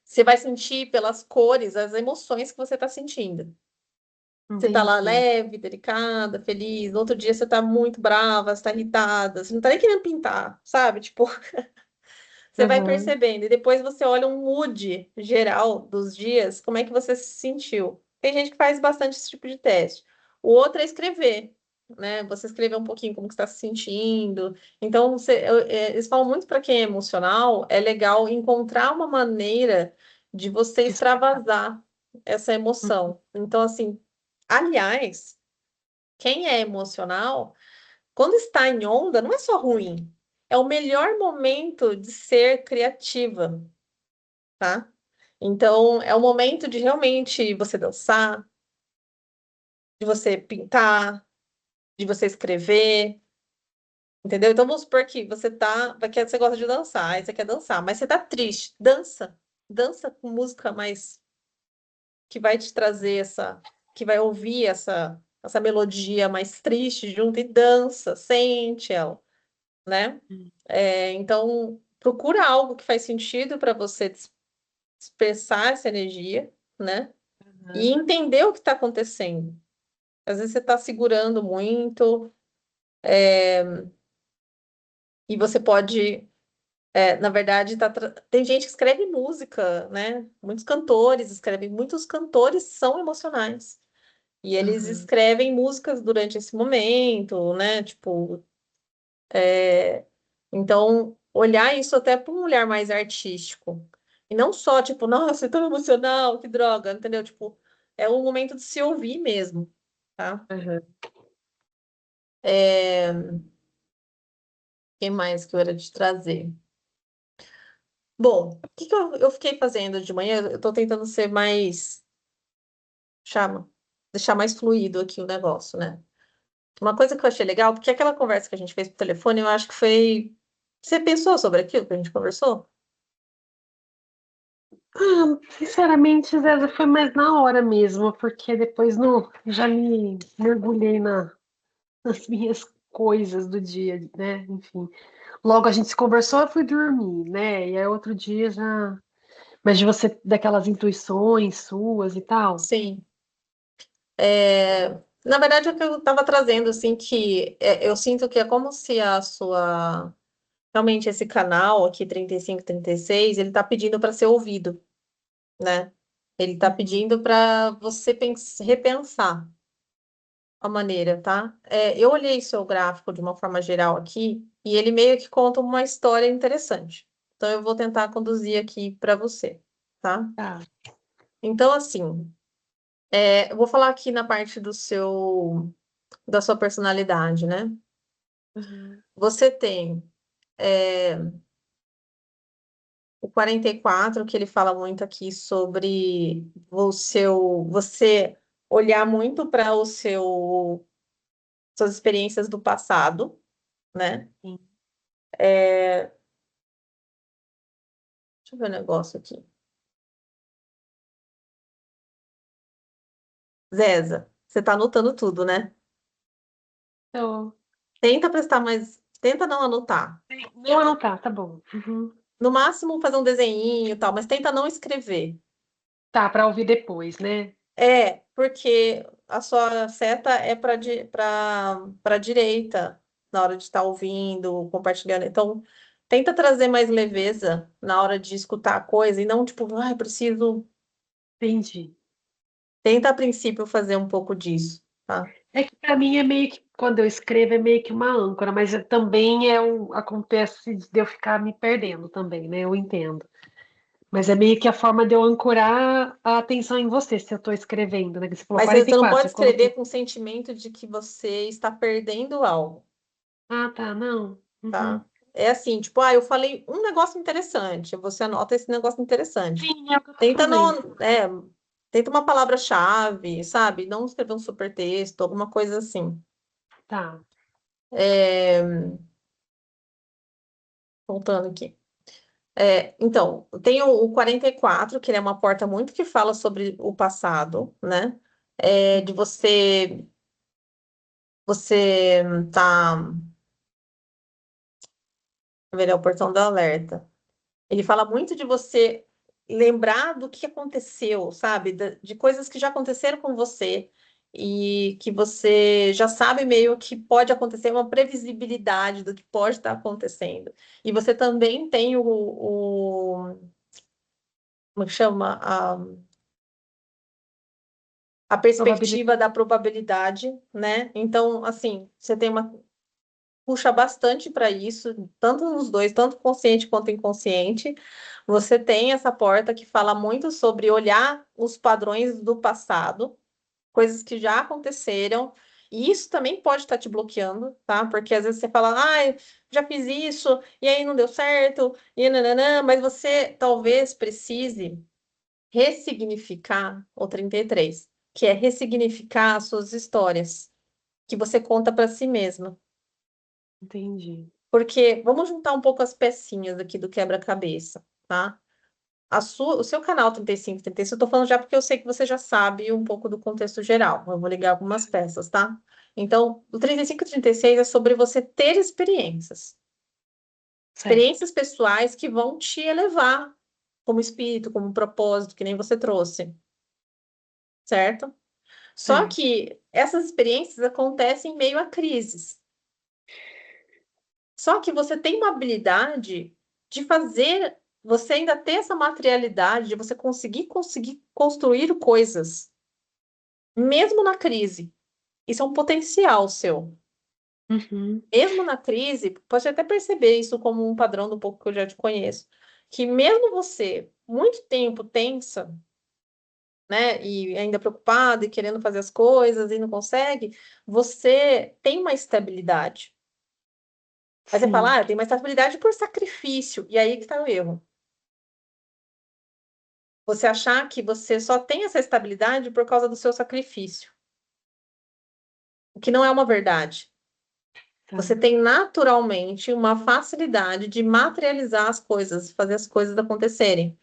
você vai sentir pelas cores as emoções que você está sentindo. Você tá lá Entendi. leve, delicada, feliz. No outro dia você tá muito brava, você tá irritada, você não tá nem querendo pintar, sabe? Tipo, você vai Uhum. percebendo. E depois você olha um mood geral dos dias, como é que você se sentiu. Tem gente que faz bastante esse tipo de teste. O outro é escrever, né? Você escrever um pouquinho como que está se sentindo. Então, eles falam muito para quem é emocional, é legal encontrar uma maneira de você Expressar. extravasar essa Uhum. emoção. Então, assim, aliás, quem é emocional, quando está em onda, não é só ruim, é o melhor momento de ser criativa, tá? Então, é o momento de realmente você dançar, de você pintar, de você escrever, entendeu? Então, vamos supor que você gosta de dançar, aí você quer dançar, mas você tá triste, dança. Dança com música mais que vai te trazer que vai ouvir essa melodia mais triste junto e dança, sente ela, né? Então, procura algo que faz sentido para você dispersar essa energia, né? E Uhum. entender o que está acontecendo. Às vezes você está segurando muito, e você pode, na verdade, tem gente que escreve música, né? Muitos cantores escrevem, muitos cantores são emocionais. E eles Uhum. escrevem músicas durante esse momento, né? Tipo, é, então, olhar isso até para um olhar mais artístico. E não só, tipo, nossa, é tão emocional, que droga, entendeu? Tipo, é o momento de se ouvir mesmo, tá? Uhum. O que mais que eu era de trazer? Bom, o que que eu fiquei fazendo de manhã? Eu tô tentando ser mais, chama, deixar mais fluido aqui o negócio, né? Uma coisa que eu achei legal, porque aquela conversa que a gente fez por telefone, eu acho que foi. Você pensou sobre aquilo que a gente conversou? Ah, sinceramente, Zé, foi mais na hora mesmo, porque depois não, já me mergulhei nas minhas coisas do dia, né? Enfim. Logo a gente se conversou, eu fui dormir, né? E aí outro dia já. Mas de você, daquelas intuições suas e tal. Sim. Na verdade, é o que eu estava trazendo, assim, que eu sinto que é como se a sua. Realmente, esse canal aqui, 35, 36, ele está pedindo para ser ouvido, né? Ele está Uhum. pedindo para você repensar a maneira, tá? Eu olhei seu gráfico de uma forma geral aqui e ele meio que conta uma história interessante. Então, eu vou tentar conduzir aqui para você, tá? Tá. Então, assim, eu vou falar aqui na parte da sua personalidade, né? Uhum. Você tem o 44 que ele fala muito aqui sobre você olhar muito para suas experiências do passado, né? Sim. Deixa eu ver um negócio aqui. Zeza, você está anotando tudo, né? Então, Tenta não anotar. não anotar, tá bom. Uhum. No máximo fazer um desenhinho e tal, mas tenta não escrever. Tá, para ouvir depois, né? Porque a sua seta é para direita na hora de estar ouvindo, compartilhando. Então, tenta trazer mais leveza na hora de escutar a coisa e não tipo, ai, preciso. Entendi. Tenta a princípio fazer um pouco disso, tá? É que para mim é meio que, quando eu escrevo, é meio que uma âncora, mas também acontece de eu ficar me perdendo também, né? Eu entendo. Mas é meio que a forma de eu ancorar a atenção em você, se eu estou escrevendo, né? Que você falou Mas você não 44, pode eu escrever coloquei. com o sentimento de que você está perdendo algo, Ah, tá, não. tá? Uhum. É assim, tipo, eu falei um negócio interessante, você anota esse negócio interessante. Sim, é o que eu tô Tenta fazendo. não, tenta uma palavra-chave, sabe? Não escrever um super texto, alguma coisa assim. Tá. É, voltando aqui. Então, tem o 44, que ele é uma porta muito que fala sobre o passado, né? De você tá, ver, é o portão do alerta. Ele fala muito de você lembrar do que aconteceu, sabe? De coisas que já aconteceram com você e que você já sabe meio que pode acontecer, uma previsibilidade do que pode estar acontecendo. E você também tem como que chama? A perspectiva Probabilidade. da probabilidade, né? Então, assim, você tem uma puxa bastante para isso, tanto nos dois, tanto consciente quanto inconsciente. Você tem essa porta que fala muito sobre olhar os padrões do passado, coisas que já aconteceram. E isso também pode estar te bloqueando, tá? Porque às vezes você fala, já fiz isso, e aí não deu certo, e nananã, mas você talvez precise ressignificar o 33, que é ressignificar as suas histórias, que você conta para si mesma. Entendi. Porque vamos juntar um pouco as pecinhas aqui do quebra-cabeça, tá? O seu canal 35, 36, eu tô falando já porque eu sei que você já sabe um pouco do contexto geral. Eu vou ligar algumas peças, tá? Então, o 35 e 36 é sobre você ter experiências. Certo. Experiências pessoais que vão te elevar como espírito, como propósito, que nem você trouxe, certo? Só Certo. que essas experiências acontecem em meio a crises. Só que você tem uma habilidade de fazer, você ainda ter essa materialidade de você conseguir construir coisas, mesmo na crise. Isso é um potencial seu. Uhum. Mesmo na crise, pode até perceber isso como um padrão do pouco que eu já te conheço, que mesmo você muito tempo tensa, né, e ainda preocupada e querendo fazer as coisas e não consegue, você tem uma estabilidade. Aí você fala, Sim. tem uma estabilidade por sacrifício. E aí que está o erro. Você achar que você só tem essa estabilidade por causa do seu sacrifício, o que não é uma verdade. Você Tá. tem naturalmente uma facilidade de materializar as coisas, fazer as coisas acontecerem.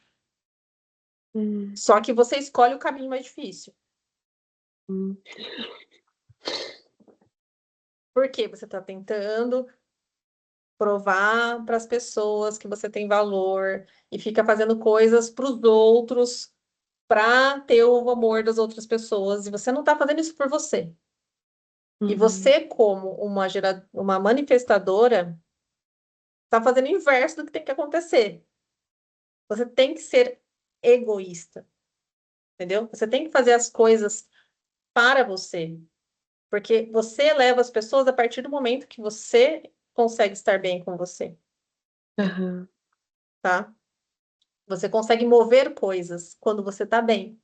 Hum, Só que você escolhe o caminho mais difícil. hum. Porque você está tentando provar para as pessoas que você tem valor e fica fazendo coisas para os outros para ter o amor das outras pessoas. E você não está fazendo isso por você. E Uhum. você, como uma manifestadora, está fazendo o inverso do que tem que acontecer. Você tem que ser egoísta, entendeu? Você tem que fazer as coisas para você, porque você leva as pessoas a partir do momento que você consegue estar bem com você, Aham. tá? Você consegue mover coisas quando você está bem.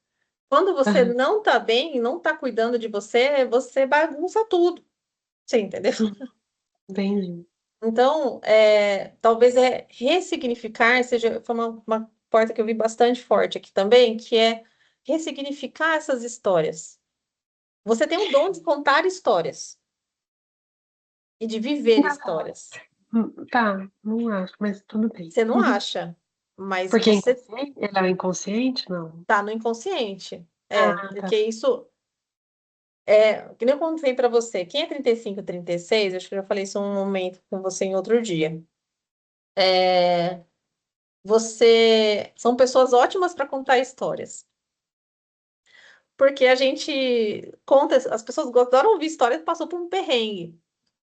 Quando você Aham. não está bem e não está cuidando de você, você bagunça tudo. Você entendeu? Uhum. Entendi. Então, talvez ressignificar foi uma porta que eu vi bastante forte aqui também, que é ressignificar essas histórias. Você tem o dom de contar histórias e de viver Engraçado. histórias. Tá, não acho, mas tudo bem. Você não acha, mas Porque é você inconsciente? Ele é inconsciente? Não. tá no inconsciente. Ah, tá. Porque isso que nem eu contei para você. Quem é 35, 36, acho que eu já falei isso um momento com você em outro dia. É, são pessoas ótimas para contar histórias. Porque a gente conta, as pessoas adoram ouvir história que passou por um perrengue.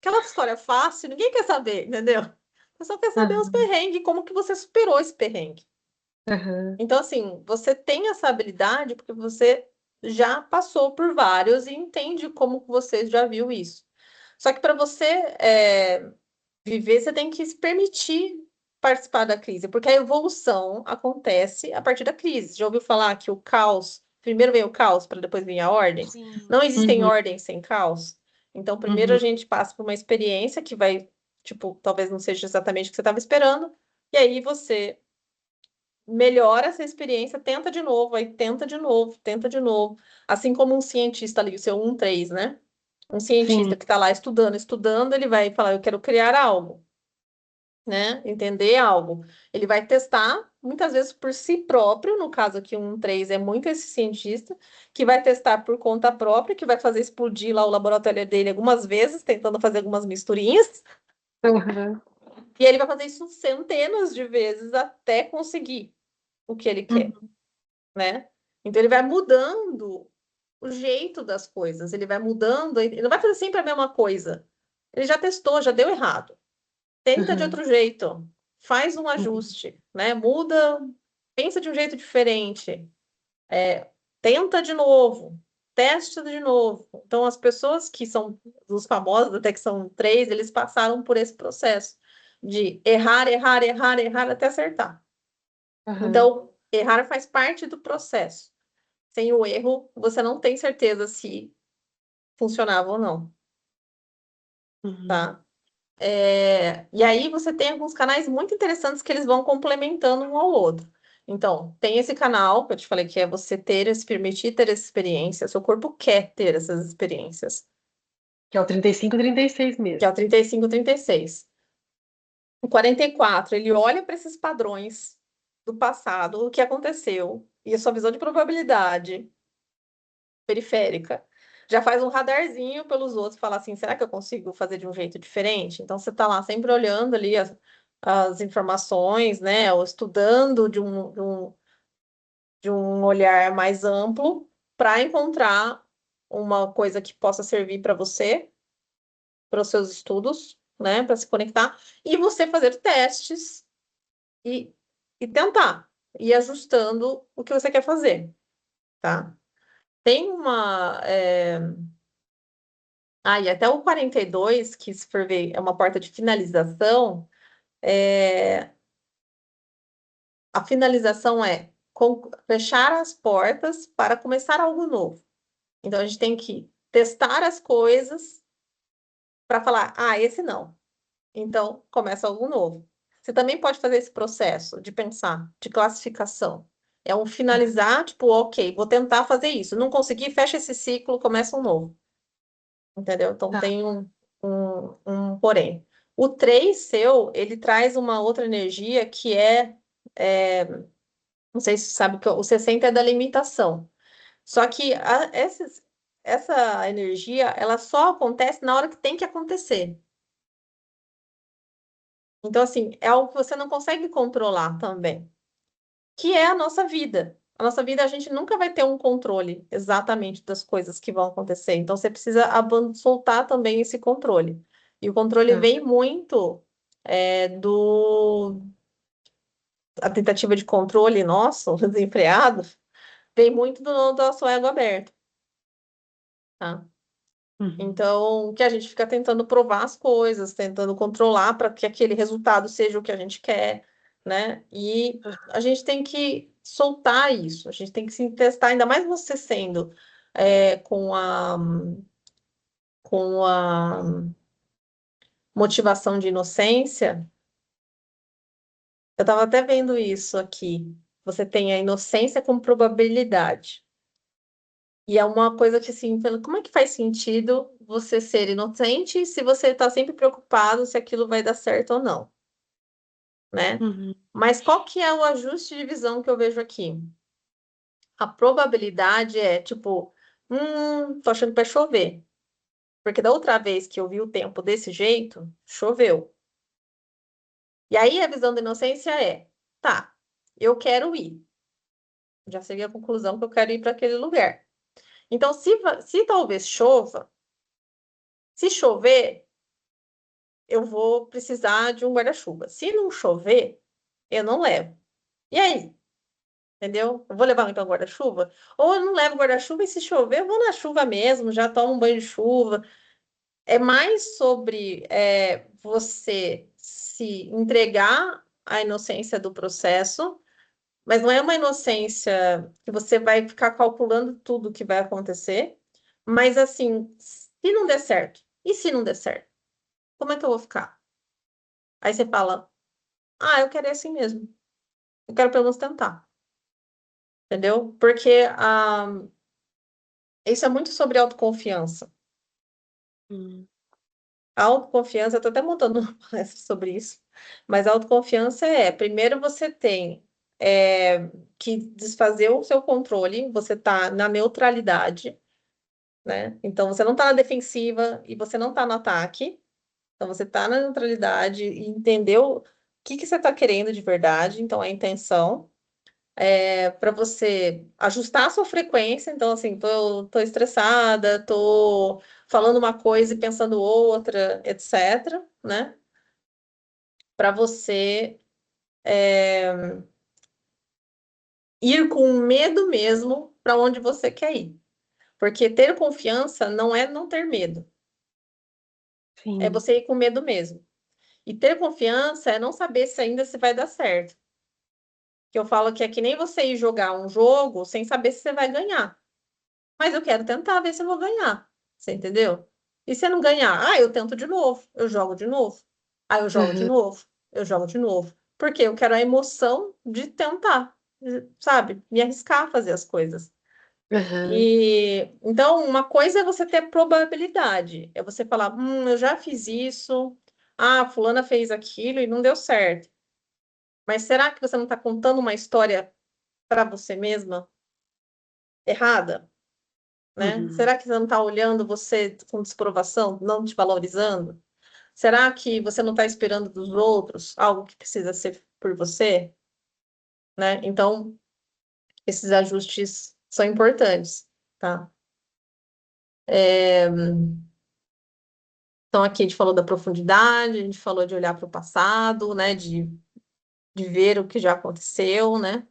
Aquela história fácil, ninguém quer saber, entendeu? A pessoa quer saber os Aham. perrengues, como que você superou esse perrengue. Aham. Então, assim, você tem essa habilidade porque você já passou por vários e entende como que você já viu isso. Só que para você viver, você tem que se permitir participar da crise? Porque a evolução acontece a partir da crise. Já ouviu falar que o caos, primeiro vem o caos para depois vir a ordem? Sim. Não existem Uhum, ordens sem caos. Então, primeiro a uhum, gente passa por uma experiência que vai, tipo, talvez não seja exatamente o que você estava esperando, e aí você melhora essa experiência, tenta de novo, aí tenta de novo, tenta de novo. Assim como um cientista ali, o seu 1-3, né? Um cientista sim. que está lá estudando, estudando, ele vai falar, eu quero criar algo, né? Entender algo. Ele vai testar, muitas vezes por si próprio, no caso aqui, um 3 é muito esse cientista, que vai testar por conta própria, que vai fazer explodir lá o laboratório dele algumas vezes, tentando fazer algumas misturinhas, Uhum, e ele vai fazer isso centenas de vezes até conseguir o que ele quer, uhum, né? Então ele vai mudando o jeito das coisas, ele vai mudando, ele não vai fazer sempre a mesma coisa. Ele já testou, já deu errado. Tenta de uhum, outro jeito, faz um uhum, ajuste, né? Muda, pensa de um jeito diferente, tenta de novo, testa de novo. Então, as pessoas que são os famosos, até que são 3, eles passaram por esse processo de errar, errar, errar, errar até acertar. uhum, Então, errar faz parte do processo. Sem o erro, você não tem certeza se funcionava ou não, uhum. tá? E aí você tem alguns canais muito interessantes que eles vão complementando um ao outro. Então, tem esse canal que eu te falei que é você ter, se permitir ter essa experiência, seu corpo quer ter essas experiências, Que é o 35 e 36 que é mesmo. o 35, 36. O 44, ele olha para esses padrões do passado, o que aconteceu, e a sua visão de probabilidade periférica. Já faz um radarzinho pelos outros, falar assim, será que eu consigo fazer de um jeito diferente? Então você está lá sempre olhando ali as informações, né? Ou estudando de um olhar mais amplo para encontrar uma coisa que possa servir para você, para os seus estudos, né? Para se conectar, e você fazer testes e, e tentar ir ajustando o que você quer fazer, tá? Tem uma. E até o 42, que se for ver, é uma porta de finalização, é, a finalização é fechar as portas para começar algo novo. Então, a gente tem que testar as coisas para falar, esse não. Então, começa algo novo. Você também pode fazer esse processo de pensar, de classificação. É um finalizar, tipo, ok, vou tentar fazer isso. Não consegui, fecha esse ciclo, começa um novo. Entendeu? Então Tá. tem um porém. O 3 seu, ele traz uma outra energia que é, não sei se você sabe que o 60 é da limitação. Só que essa energia, ela só acontece na hora que tem que acontecer. Então, assim, é algo que você não consegue controlar também, que é a nossa vida. A nossa vida, a gente nunca vai ter um controle exatamente das coisas que vão acontecer. Então, você precisa soltar também esse controle. E o controle Tá. vem muito do a tentativa de controle nosso, desenfreado, vem muito do nosso ego aberto, tá? Uhum. Então, que a gente fica tentando provar as coisas, tentando controlar para que aquele resultado seja o que a gente quer, né? E a gente tem que soltar isso, a gente tem que se testar, ainda mais você sendo com a motivação de inocência. Eu estava até vendo isso aqui. Você tem a inocência com probabilidade. E é uma coisa que, assim, como é que faz sentido você ser inocente se você está sempre preocupado se aquilo vai dar certo ou não, né? Uhum. Mas qual que é o ajuste de visão que eu vejo aqui? A probabilidade é, tipo, tô achando que vai chover. Porque da outra vez que eu vi o tempo desse jeito, choveu. E aí a visão da inocência é, tá, eu quero ir. Já seria a conclusão que eu quero ir para aquele lugar. Então, se talvez chova, se chover, eu vou precisar de um guarda-chuva. Se não chover, eu não levo. E aí? Entendeu? Eu vou levar então guarda-chuva? Ou eu não levo guarda-chuva e se chover, eu vou na chuva mesmo, já tomo um banho de chuva. É mais sobre você se entregar a inocência do processo, mas não é uma inocência que você vai ficar calculando tudo que vai acontecer, mas assim, se não der certo, e se não der certo, como é que eu vou ficar? Aí você fala, ah, eu quero ir assim mesmo, eu quero pelo menos tentar, entendeu? Porque isso é muito sobre autoconfiança. Hum, A autoconfiança, eu tô até montando uma palestra sobre isso, mas a autoconfiança primeiro você tem que desfazer o seu controle, você tá na neutralidade, né? Então você não tá na defensiva e você não tá no ataque, então você tá na neutralidade e entendeu o que que você tá querendo de verdade, então a intenção para você ajustar a sua frequência, então assim, tô estressada, tô falando uma coisa e pensando outra, etc, né? Para você ir com medo mesmo para onde você quer ir. Porque ter confiança não é não ter medo, é sim. você ir com medo mesmo. E ter confiança é não saber se ainda se vai dar certo. Que eu falo que é que nem você ir jogar um jogo sem saber se você vai ganhar. Mas eu quero tentar ver se eu vou ganhar. Você entendeu? E se eu não ganhar? Ah, eu tento de novo, eu jogo de novo. Ah, eu jogo de Aham, novo, eu jogo de novo. Porque eu quero a emoção de tentar, sabe? Me arriscar a fazer as coisas. aham, E então, uma coisa é você ter probabilidade, é você falar, eu já fiz isso, ah, fulana fez aquilo e não deu certo. Mas será que você não está contando uma história para você mesma errada, né? uhum, Será que você não está olhando você com desprovação, não te valorizando? Será que você não está esperando dos outros algo que precisa ser por você, né? Então, esses ajustes são importantes, tá? Então, aqui a gente falou da profundidade, a gente falou de olhar para o passado, né? De ver o que já aconteceu, né?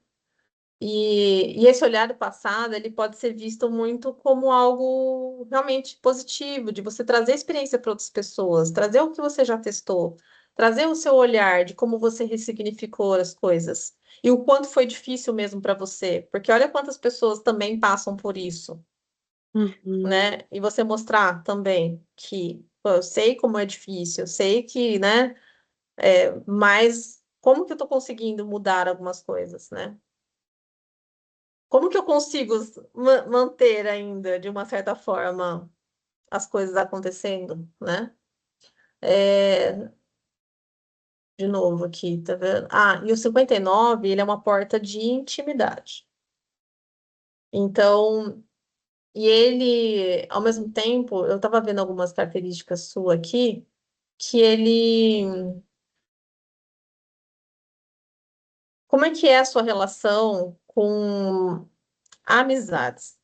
E esse olhar do passado, ele pode ser visto muito como algo realmente positivo, de você trazer experiência para outras pessoas, trazer o que você já testou, trazer o seu olhar de como você ressignificou as coisas e o quanto foi difícil mesmo para você, porque olha quantas pessoas também passam por isso, uhum, né? E você mostrar também que, pô, eu sei como é difícil, eu sei que, né? Mas como que eu estou conseguindo mudar algumas coisas, né? Como que eu consigo manter ainda, de uma certa forma, as coisas acontecendo, né? É, de novo aqui, tá vendo? Ah, e o 59 ele é uma porta de intimidade. Então, e ele, ao mesmo tempo, eu estava vendo algumas características suas aqui, que ele... Como é que é a sua relação com amizades?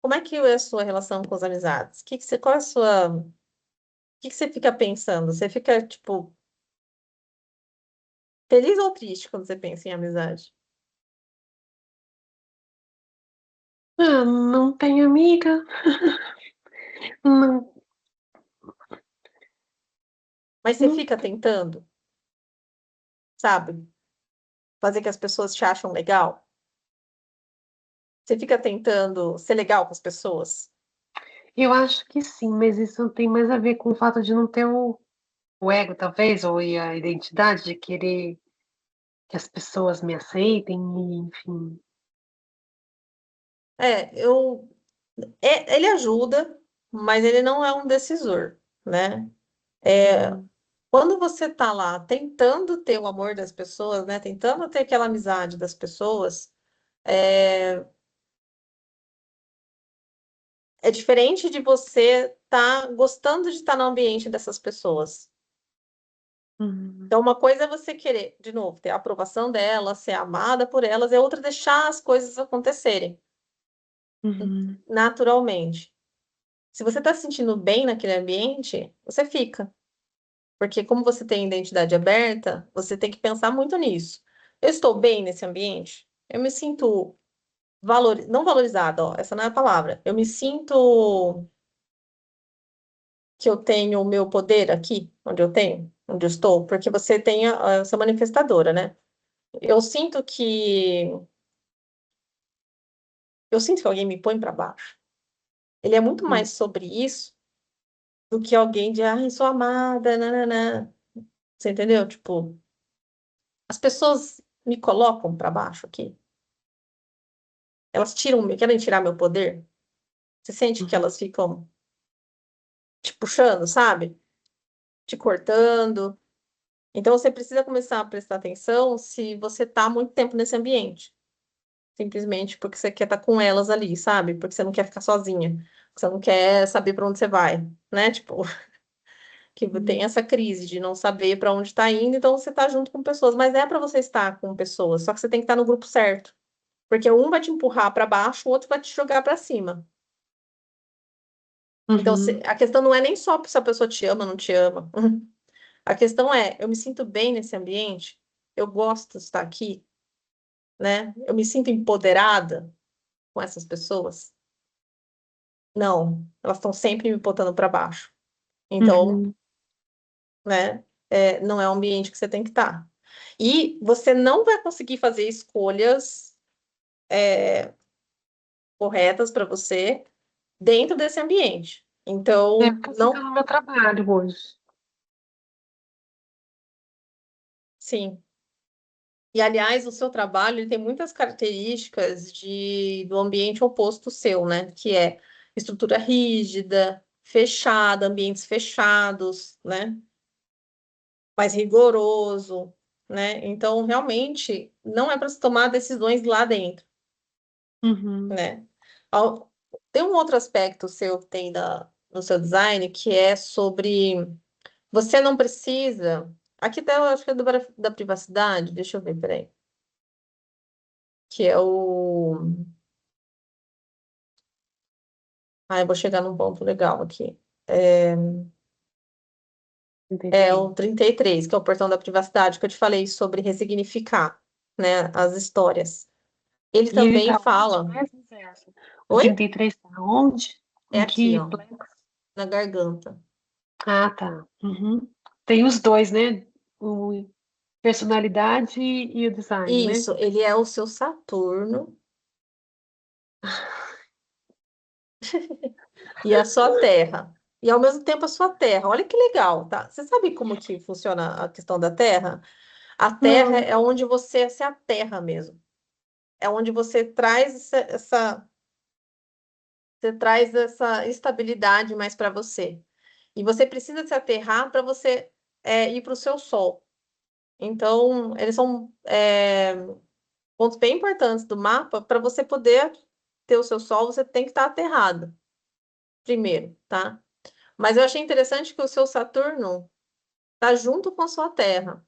Como é que é a sua relação com as amizades? Qual é a sua... que você fica pensando? Você fica, tipo, feliz ou triste quando você pensa em amizade? Ah, não tenho amiga. Não, Mas você não, fica tentando, sabe? Fazer que as pessoas te acham legal? Você fica tentando ser legal com as pessoas? eu acho que sim, mas isso tem mais a ver com o fato de não ter o ego, talvez, ou a identidade de querer que as pessoas me aceitem, e, enfim. Eu... ele ajuda, mas ele não é um decisor, né? Uhum, Quando você tá lá tentando ter o amor das pessoas, né? Tentando ter aquela amizade das pessoas, é, é diferente de você estar gostando de estar no ambiente dessas pessoas. uhum, Então, uma coisa é você querer, de novo, ter a aprovação delas, ser amada por elas, é outra deixar as coisas acontecerem uhum, naturalmente. Se você está se sentindo bem naquele ambiente, você fica. Porque como você tem identidade aberta, você tem que pensar muito nisso. Eu estou bem nesse ambiente? Eu me sinto não valorizada, ó, essa não é a palavra. Eu me sinto que eu tenho o meu poder aqui, onde eu estou? Porque você tem essa manifestadora, né? Eu sinto que eu sinto que alguém me põe para baixo. Ele é muito Hum. mais sobre isso do que alguém de, ai, sou amada, nananã. Você entendeu? Tipo, as pessoas me colocam para baixo aqui. Elas querem tirar meu poder. Você sente que Uhum. elas ficam te puxando, sabe? Te cortando. Então você precisa começar a prestar atenção se você está há muito tempo nesse ambiente. Simplesmente porque você quer estar com elas ali, sabe? Porque você não quer ficar sozinha. Porque você não quer saber para onde você vai, né? Tipo, que tem essa crise de não saber para onde está indo, então você está junto com pessoas. Mas é para você estar com pessoas, só que você tem que estar no grupo certo. Porque um vai te empurrar para baixo, o outro vai te jogar para cima. Então, Uhum. a questão não é nem só se a pessoa te ama ou não te ama. A questão é, eu me sinto bem nesse ambiente, eu gosto de estar aqui, né? Eu me sinto empoderada com essas pessoas. Não, elas estão sempre me botando para baixo. Então, Uhum. né, não é o ambiente que você tem que estar. E você não vai conseguir fazer escolhas corretas para você dentro desse ambiente. É Então, porque assim tá não, no meu trabalho hoje. sim. E, aliás, o seu trabalho ele tem muitas características do ambiente oposto seu, né? Que é estrutura rígida, fechada, ambientes fechados, né? Mais rigoroso, né? Então, realmente, não é para se tomar decisões lá dentro, Uhum. né? Ao- Tem um outro aspecto seu que tem no seu design, que é sobre você não precisa. Aqui tá, eu acho que é da privacidade, deixa eu ver, peraí. Que é o. Ah, eu vou chegar num ponto legal aqui. É, é o 33. 33, que é o portão da privacidade, que eu te falei sobre ressignificar, né, as histórias. Ele E ele também tá onde fala. mesmo, Zé? O Oi? 33 tá onde? É Em aqui, que ó, plex? na garganta. Ah, tá. Uhum. Tem os dois, né? O personalidade e o design, né? Isso, ele é o seu Saturno e a sua Terra. E ao mesmo tempo a sua Terra. Olha que legal, tá? Você sabe como que funciona a questão da Terra? A Terra Não. é onde você se aterra mesmo. É onde você traz essa estabilidade mais para você. E você precisa se aterrar para você ir para o seu Sol. Então, eles são pontos bem importantes do mapa. Para você poder ter o seu Sol, você tem que estar aterrado primeiro, tá? Mas eu achei interessante que o seu Saturno está junto com a sua Terra,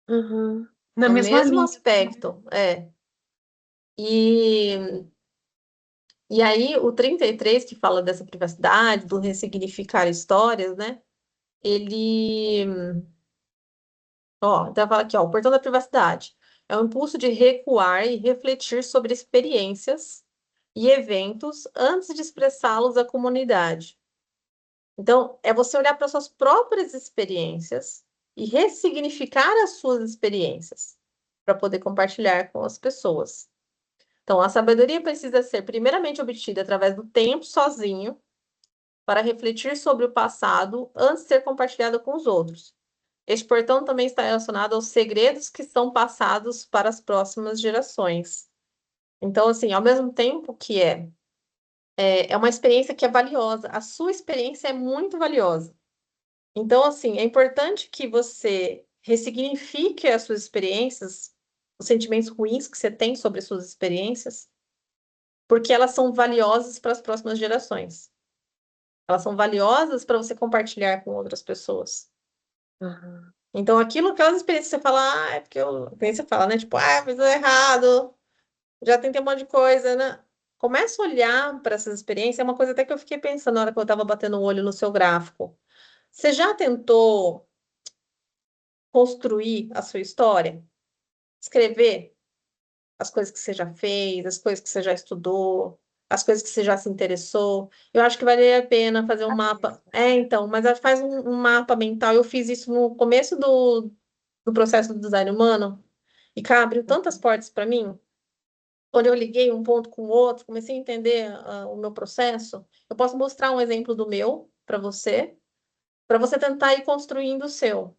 Uhum. Na no mesma mesmo linha, assim, né? aspecto. E, e aí, o 33 que fala dessa privacidade, do ressignificar histórias, né? Ele. Ó, então fala aqui, ó, o portão da privacidade. É o impulso de recuar e refletir sobre experiências e eventos antes de expressá-los à comunidade. Então, é você olhar para suas próprias experiências e ressignificar as suas experiências para poder compartilhar com as pessoas. Então, a sabedoria precisa ser primeiramente obtida através do tempo sozinho para refletir sobre o passado antes de ser compartilhado com os outros. Este portão também está relacionado aos segredos que são passados para as próximas gerações. Então, assim, ao mesmo tempo que é uma experiência que é valiosa, a sua experiência é muito valiosa. Então, assim, é importante que você ressignifique as suas experiências, os sentimentos ruins que você tem sobre as suas experiências, porque elas são valiosas para as próximas gerações. Elas são valiosas para você compartilhar com outras pessoas. Aham. Então, aquelas experiências que você fala, é porque eu. Que nem você fala, né? Tipo, fiz errado, já tentei um monte de coisa, né? Começa a olhar para essas experiências, é uma coisa até que eu fiquei pensando na hora que eu estava batendo o olho no seu gráfico. Você já tentou construir a sua história? Escrever as coisas que você já fez, as coisas que você já estudou? as coisas que você já se interessou. Eu acho que valeria a pena fazer um mapa. É, então, mas faz um mapa mental. Eu fiz isso no começo do processo do design humano e, cara, abriu tantas portas para mim. Quando eu liguei um ponto com o outro, comecei a entender o meu processo. Eu posso mostrar um exemplo do meu para você tentar ir construindo o seu,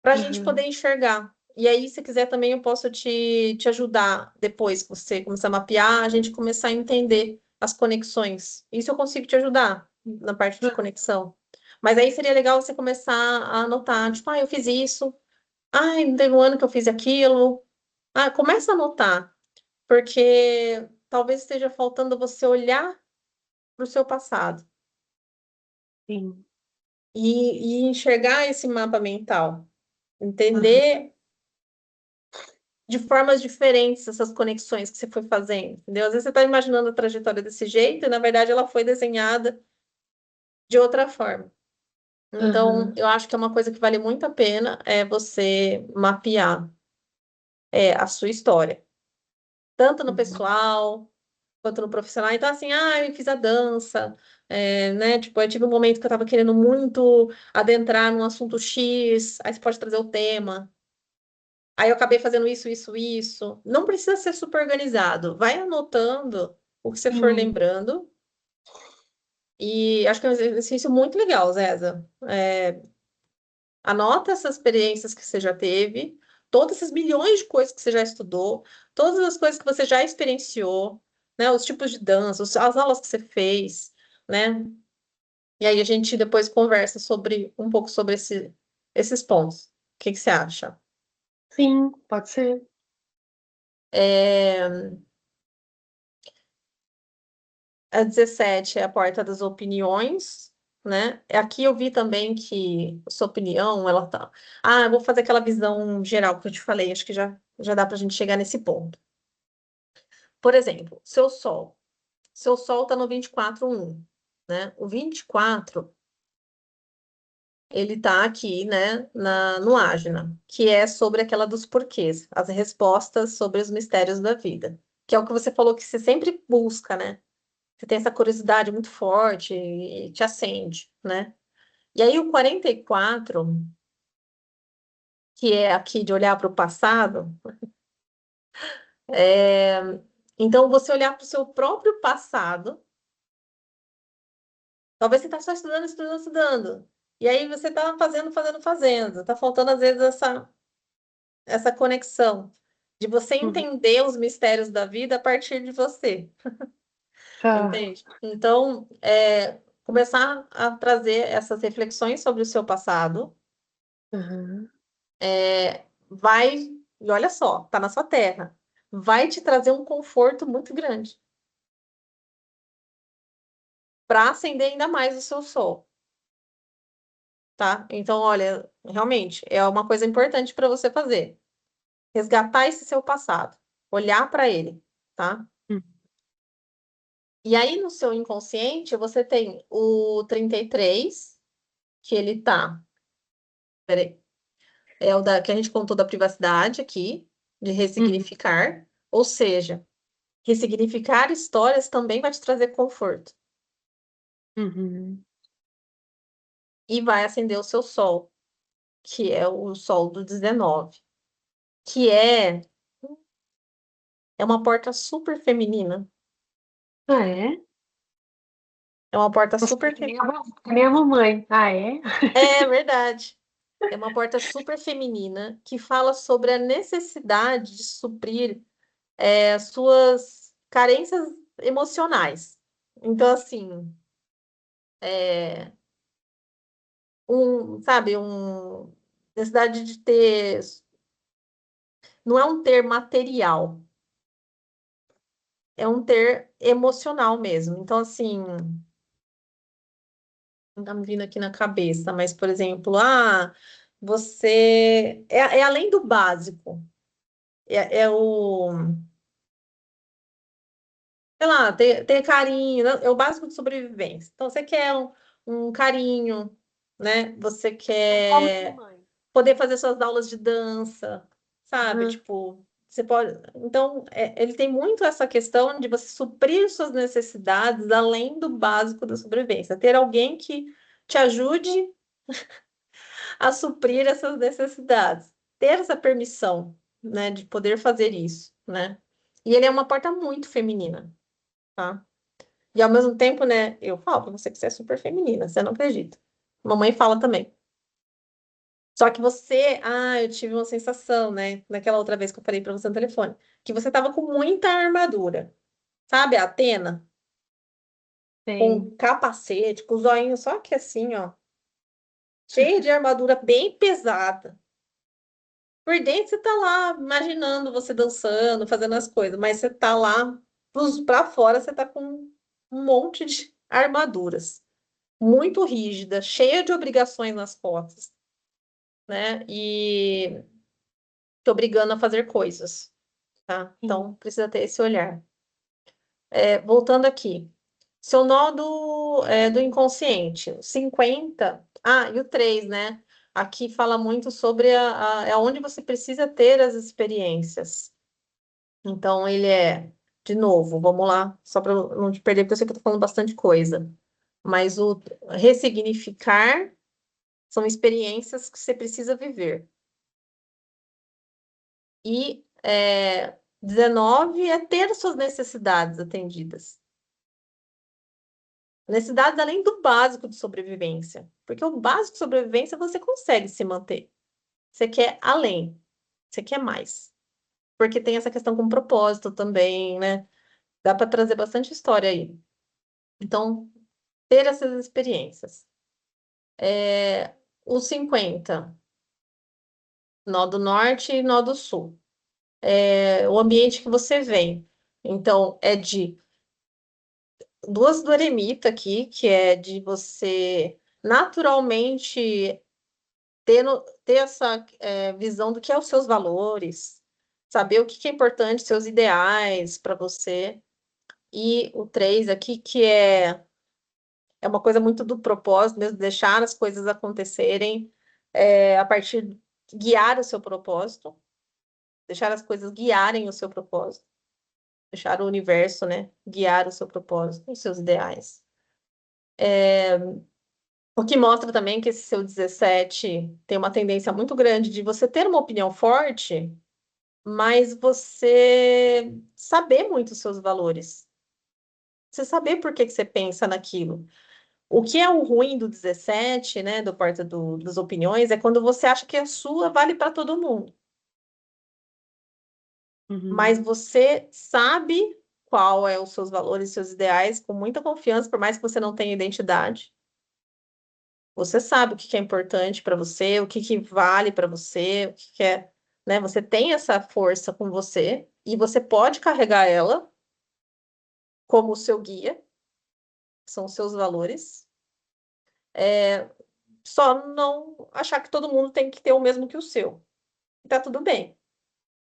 para a gente poder Uhum. enxergar. E aí, se quiser também, eu posso te ajudar depois que você começar a mapear, a gente começar a entender as conexões. Isso eu consigo te ajudar na parte de conexão. Mas aí seria legal você começar a anotar, tipo, eu fiz isso, não teve um ano que eu fiz aquilo. Começa a anotar, porque talvez esteja faltando você olhar para o seu passado Sim. e enxergar esse mapa mental, Uhum. entender de formas diferentes essas conexões que você foi fazendo, entendeu? Às vezes você está imaginando a trajetória desse jeito e, na verdade, ela foi desenhada de outra forma. Então, Uhum. eu acho que é uma coisa que vale muito a pena é você mapear a sua história, tanto no Uhum. pessoal quanto no profissional. Então, assim, eu fiz a dança, né? Tipo, eu tive um momento que eu estava querendo muito adentrar num assunto X, aí você pode trazer o tema. Aí eu acabei fazendo isso, isso, isso. Não precisa ser super organizado. Vai anotando o que você for Sim. lembrando. E acho que é um exercício muito legal, Zéza. Anota essas experiências que você já teve, todas essas milhões de coisas que você já estudou, todas as coisas que você já experienciou, né? Os tipos de dança, as aulas que você fez, né? E aí a gente depois conversa sobre um pouco sobre esses pontos. O que que você acha? Sim, pode ser. É, A 17 é a porta das opiniões, né? Aqui eu vi também que a sua opinião, ela tá. Eu vou fazer aquela visão geral que eu te falei, acho que já dá para a gente chegar nesse ponto. Por exemplo, Seu Sol está no 24,1, né? O 24 ele está aqui, né, no Ágina, que é sobre aquela dos porquês, as respostas sobre os mistérios da vida, que é o que você falou que você sempre busca, né? Você tem essa curiosidade muito forte e te acende, né? E aí o 44, que é aqui de olhar para o passado, é... então você olhar para o seu próprio passado, talvez você está só estudando, estudando, estudando. E aí você está fazendo, fazendo, fazendo. Está faltando, às vezes, essa conexão de você Uhum. entender os mistérios da vida a partir de você, Tá. entende? Então, começar a trazer essas reflexões sobre o seu passado, Uhum. vai, e olha só, tá na sua terra, vai te trazer um conforto muito grande para acender ainda mais o seu sol, tá? Então, olha, realmente é uma coisa importante para você fazer. Resgatar esse seu passado, olhar para ele, tá? Uhum. E aí no seu inconsciente você tem o 33, que ele tá, peraí, é o que a gente contou da privacidade aqui, de Uhum. ressignificar, ou seja, ressignificar histórias também vai te trazer conforto Uhum. e vai acender o seu sol, que é o sol do 19, que é uma porta super feminina, Ah, é? é uma porta Nossa, super que nem a mamãe. Ah, é? É verdade. É uma porta super feminina que fala sobre a necessidade de suprir suas carências emocionais. Então, assim, é, sabe, necessidade de ter, não é um ter material, é um ter emocional mesmo. Então, assim, não tá me vindo aqui na cabeça, mas, por exemplo, você é além do básico, é o sei lá, ter carinho, né? É o básico de sobrevivência. Então, você quer um carinho, né? Você Como ser quer mãe? poder fazer suas aulas de dança, sabe? Uhum. Tipo, Você pode. Então, ele tem muito essa questão de você suprir suas necessidades além do básico da sobrevivência. Ter alguém que te ajude a suprir essas necessidades. Ter essa permissão, né, de poder fazer isso, né? E ele é uma porta muito feminina, tá? E ao mesmo tempo, né, eu falo pra você que você é super feminina, você não acredita. Mamãe fala também. Só que você, eu tive uma sensação, né, naquela outra vez que eu falei pra você no telefone, que você tava com muita armadura. Sabe, a Atena, Sei. com capacete, com o zoinho só que assim, ó, cheia de armadura bem pesada. Por dentro você tá lá imaginando você dançando, fazendo as coisas, mas você tá lá pra fora, você tá com um monte de armaduras, muito rígida, cheia de obrigações nas costas, né? E te obrigando a fazer coisas, tá? Sim. Então precisa ter esse olhar. Voltando aqui. Seu nó do inconsciente, 50. E o 3, né? Aqui fala muito sobre onde você precisa ter as experiências. Então, ele de novo, vamos lá, só para não te perder, porque eu sei que eu estou falando bastante coisa. Mas o ressignificar são experiências que você precisa viver. E 19 é ter suas necessidades atendidas. Necessidades além do básico de sobrevivência. Porque o básico de sobrevivência você consegue se manter. Você quer além, você quer mais. Porque tem essa questão com propósito também, né? Dá para trazer bastante história aí. Então, ter essas experiências. Os 50, nó do norte e nó do sul. O ambiente que você vem. Então, é de duas do eremita aqui, que é de você naturalmente ter essa visão do que é os seus valores, saber o que que é importante, seus ideais para você. E o 3 aqui, que é uma coisa muito do propósito mesmo, deixar as coisas acontecerem a partir guiar o seu propósito, deixar as coisas guiarem o seu propósito, deixar o universo, né, guiar o seu propósito, os seus ideais. O que mostra também que esse seu 17 tem uma tendência muito grande de você ter uma opinião forte, mas você saber muito os seus valores. Você saber por que que você pensa naquilo. O que é o ruim do 17, né, do porta das opiniões, é quando você acha que a sua vale para todo mundo. Uhum. Mas você sabe qual é os seus valores, seus ideais, com muita confiança, por mais que você não tenha identidade. Você sabe o que que é importante para você, o que que vale para você, o que que é, né? Você tem essa força com você e você pode carregar ela como o seu guia, que são os seus valores. Só não achar que todo mundo tem que ter o mesmo que o seu. E tá tudo bem.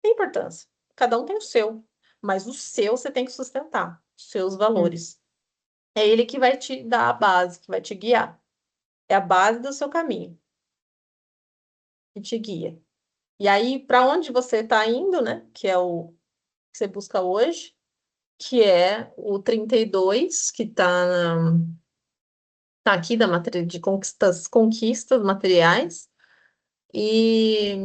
Tem importância. Cada um tem o seu, mas o seu você tem que sustentar, os seus Uhum. valores. É ele que vai te dar a base, que vai te guiar. É a base do seu caminho que te guia. E aí, para onde você está indo, né? Que é o que você busca hoje, que é o 32 que tá aqui da matéria de conquistas materiais, e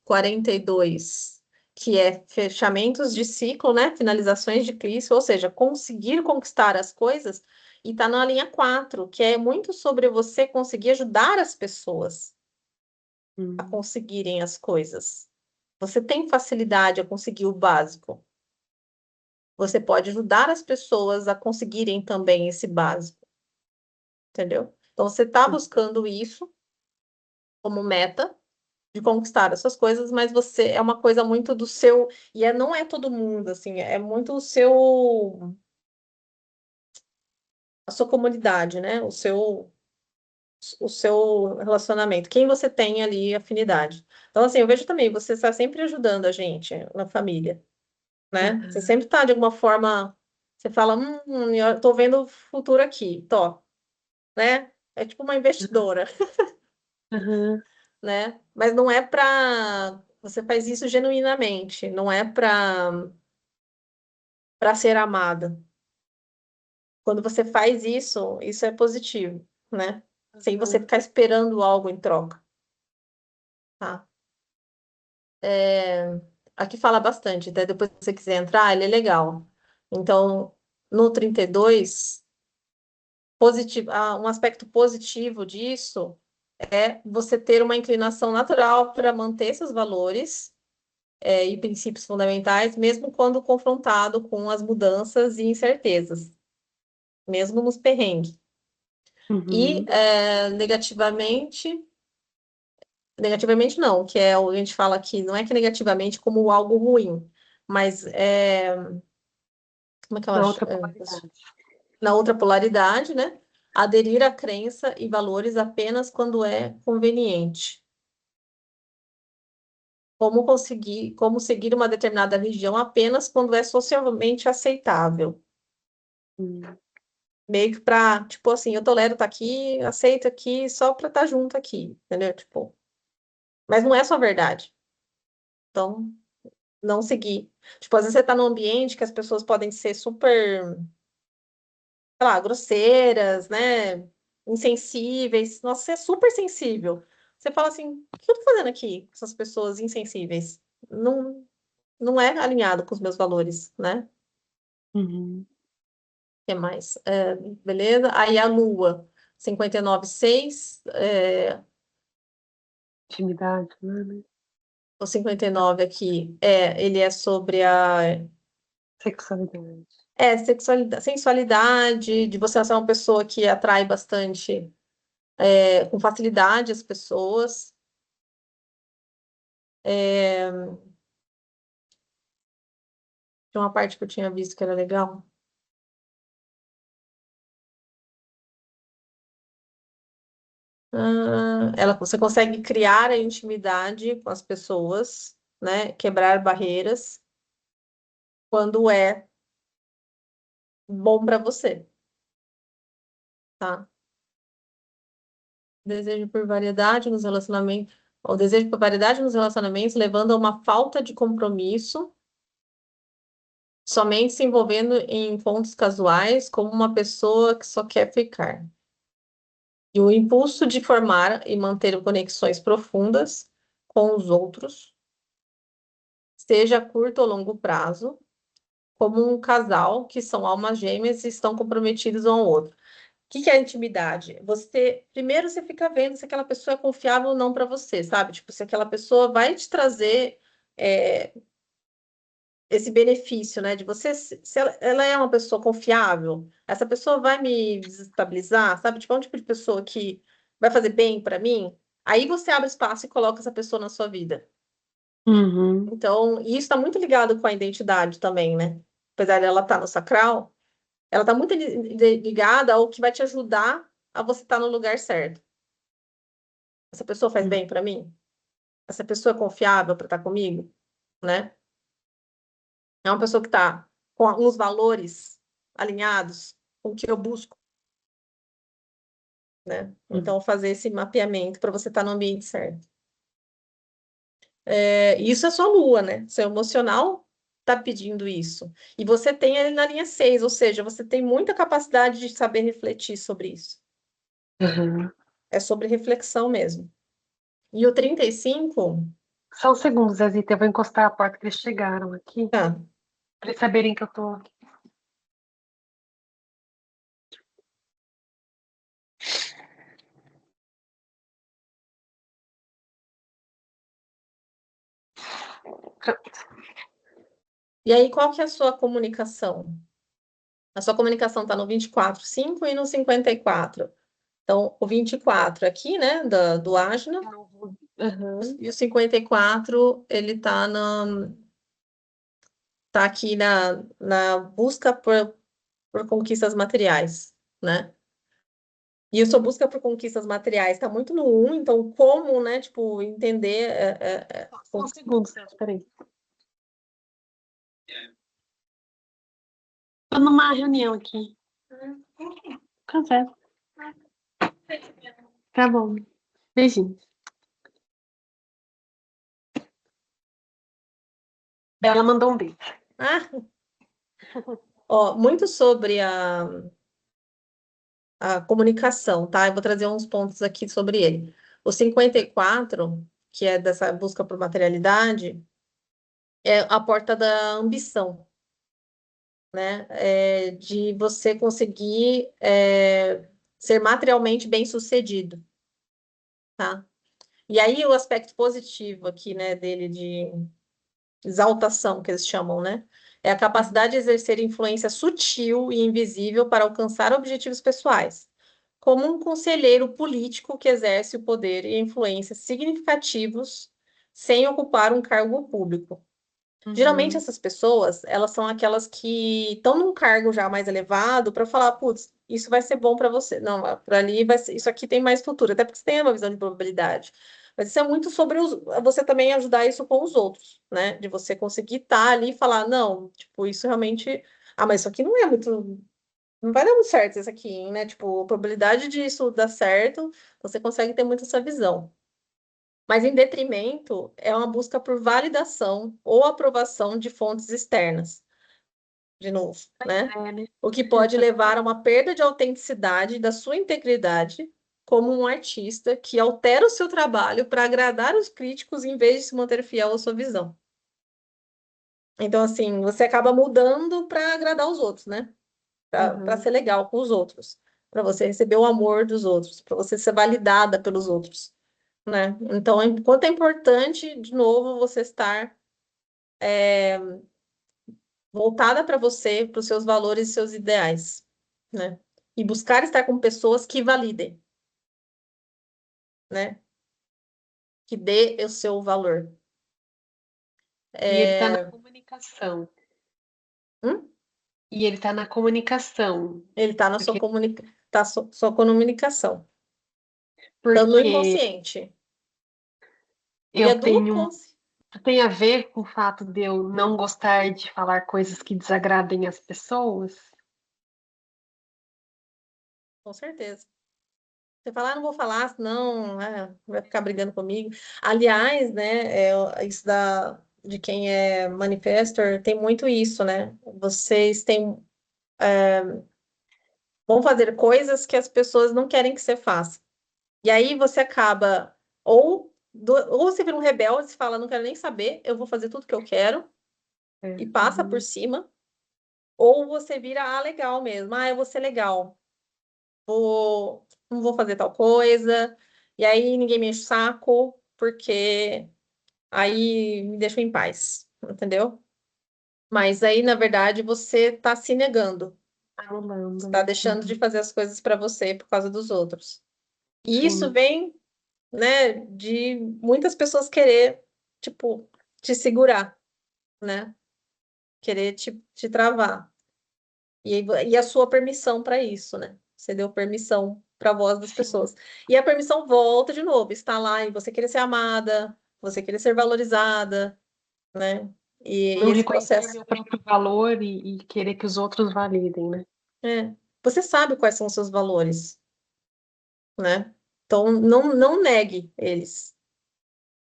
42 que é fechamentos de ciclo, né? Finalizações de ciclo, ou seja, conseguir conquistar as coisas, e tá na linha 4 que é muito sobre você conseguir ajudar as pessoas a Uhum. conseguirem as coisas. Você tem facilidade a conseguir o básico. Você pode ajudar as pessoas a conseguirem também esse básico, entendeu? Então, você está buscando isso como meta de conquistar essas coisas, mas você é uma coisa muito do seu, e não é todo mundo, assim, é muito a sua comunidade, né? O seu relacionamento, quem você tem ali afinidade. Então, assim, eu vejo também, você está sempre ajudando a gente na família, né? Você Aham. sempre está, de alguma forma, você fala, eu tô vendo o futuro aqui, tô, né? É tipo uma investidora, Aham. né? Mas não é para Você faz isso genuinamente, não é para ser amada. Quando você faz isso, isso é positivo, né? Sem você Uhum. ficar esperando algo em troca, tá? É, aqui fala bastante, até depois se você quiser entrar, ele é legal. Então, no 32, positivo, um aspecto positivo disso é você ter uma inclinação natural para manter seus valores, e princípios fundamentais, mesmo quando confrontado com as mudanças e incertezas, mesmo nos perrengues. E Uhum. negativamente não, que é o que a gente fala aqui, não é que negativamente como algo ruim, mas como é que eu Na acho? outra polaridade. Na outra polaridade, né? Aderir à crença e valores apenas quando é conveniente. Como seguir uma determinada religião apenas quando é socialmente aceitável. Hum. Meio que pra, tipo assim, eu tolero estar aqui, aceito aqui, só pra estar junto aqui, entendeu? Tipo, mas não é só verdade. Então, não seguir. Tipo, às vezes você tá num ambiente que as pessoas podem ser super, sei lá, grosseiras, né? Insensíveis. Nossa, você é super sensível. Você fala assim, o que eu tô fazendo aqui com essas pessoas insensíveis? Não, não é alinhado com os meus valores, né? Uhum. O que mais? Beleza? Aí a Lua, 59,6, Intimidade, né? o 59 aqui, ele é sobre Sexualidade. sexualidade, sensualidade, de você ser uma pessoa que atrai bastante, com facilidade as pessoas. É, Tinha uma parte que eu tinha visto que era legal. Você consegue criar a intimidade com as pessoas, né? Quebrar barreiras quando é bom para você, tá? Desejo por variedade nos relacionamentos, o desejo por variedade nos relacionamentos levando a uma falta de compromisso, somente se envolvendo em encontros casuais como uma pessoa que só quer ficar. E o impulso de formar e manter conexões profundas com os outros, seja a curto ou longo prazo, como um casal que são almas gêmeas e estão comprometidos um ao outro. O que que é intimidade? Primeiro você fica vendo se aquela pessoa é confiável ou não para você, sabe? Tipo, se aquela pessoa vai te trazer é, esse benefício, né? De você, se ela é uma pessoa confiável, essa pessoa vai me desestabilizar, sabe? Tipo, é um tipo de pessoa que vai fazer bem para mim. Aí você abre espaço e coloca essa pessoa na sua vida. Uhum. Então, e isso está muito ligado com a identidade também, né? Apesar dela estar no sacral, ela está muito ligada ao que vai te ajudar a você estar no lugar certo. Essa pessoa faz Uhum. bem para mim? Essa pessoa é confiável para estar comigo, né? É uma pessoa que está com alguns valores alinhados com o que eu busco, né? Uhum. Então, fazer esse mapeamento para você estar no ambiente certo. Isso é sua lua, né? Seu emocional está pedindo isso. E você tem ele na linha 6, ou seja, você tem muita capacidade de saber refletir sobre isso. Uhum. É sobre reflexão mesmo. E o 35, Só um segundo, Zezita, eu vou encostar a porta que eles chegaram aqui, tá. para eles saberem que eu tô aqui. Pronto. E aí, qual que é a sua comunicação? A sua comunicação está no 24,5 e no 54. Então, o 24 aqui, né, do Ajna, Uhum. e o 54, ele tá aqui na busca por conquistas materiais, né? E a sua busca por conquistas materiais está muito no 1, então como, né, tipo, entender... Só um segundo, Sérgio, peraí. Tô numa reunião aqui. Café. Tá bom. Beijinho. Ela mandou um beijo. Ah, ó, muito sobre a comunicação, tá? Eu vou trazer uns pontos aqui sobre ele. O 54, que é dessa busca por materialidade, é a porta da ambição, né? É de você conseguir ser materialmente bem-sucedido, tá? E aí o aspecto positivo aqui, né, dele de exaltação, que eles chamam, né? É a Uhum, capacidade de exercer influência sutil e invisível para alcançar objetivos pessoais, como um conselheiro político que exerce o poder e influência significativos sem ocupar um cargo público. Geralmente uhum, essas pessoas, elas são aquelas que estão num cargo já mais elevado para falar, putz, isso vai ser bom para você. Não, para ali vai ser, isso aqui tem mais futuro, até porque você tem uma visão de probabilidade. Mas isso é muito sobre você também ajudar isso com os outros, né? De você conseguir estar ali e falar, não, tipo, isso realmente, ah, mas isso aqui não é muito, não vai dar muito certo isso aqui, hein, né? Tipo, a probabilidade disso dar certo, você consegue ter muito essa visão. Mas em detrimento é uma busca por validação ou aprovação de fontes externas, de novo, né? é, né? O que pode levar a uma perda de autenticidade da sua integridade como um artista que altera o seu trabalho para agradar os críticos em vez de se manter fiel à sua visão. Então, assim, você acaba mudando para agradar os outros, né? Para Uhum. ser legal com os outros, para você receber o amor dos outros, para você ser validada pelos outros, né? Então, enquanto é importante, de novo, você estar voltada para você, para os seus valores e seus ideais, né? E buscar estar com pessoas que validem, né? Que dê o seu valor. E ele está na É... comunicação. hum? E ele está na comunicação. Ele está na sua Porque, sua comunicação, tanto no porque inconsciente e é eu do tenho. consciente, Tem a ver com o fato de eu não gostar de falar coisas que desagradem as pessoas? com certeza. Você falar, ah, não vou falar, senão vai ficar brigando comigo. Aliás, né, isso de quem é manifestor tem muito isso, né? Vocês têm vão fazer coisas que as pessoas não querem que você faça. E aí você acaba, ou você vira um rebelde e fala, não quero nem saber, eu vou fazer tudo que eu quero, É. e passa por Uhum. cima, ou você vira, ah, legal mesmo, ah, eu vou ser legal, não vou fazer tal coisa, e aí ninguém me enche o saco, porque aí me deixa em paz, entendeu? Mas aí, na verdade, você está se negando, Anulando, está né? deixando de Uhum. fazer as coisas para você por causa dos outros. E isso Sim, vem, né, de muitas pessoas querer, tipo, te segurar, né? Querer te travar. E a sua permissão para isso, né? Você deu permissão para a voz das sim. pessoas. E a permissão volta de novo, está lá em você querer ser amada, você querer ser valorizada, né? E Não esse reconhecer processo. meu próprio valor e querer que os outros validem, né? É, você sabe quais são os seus valores, né? Então, não negue eles.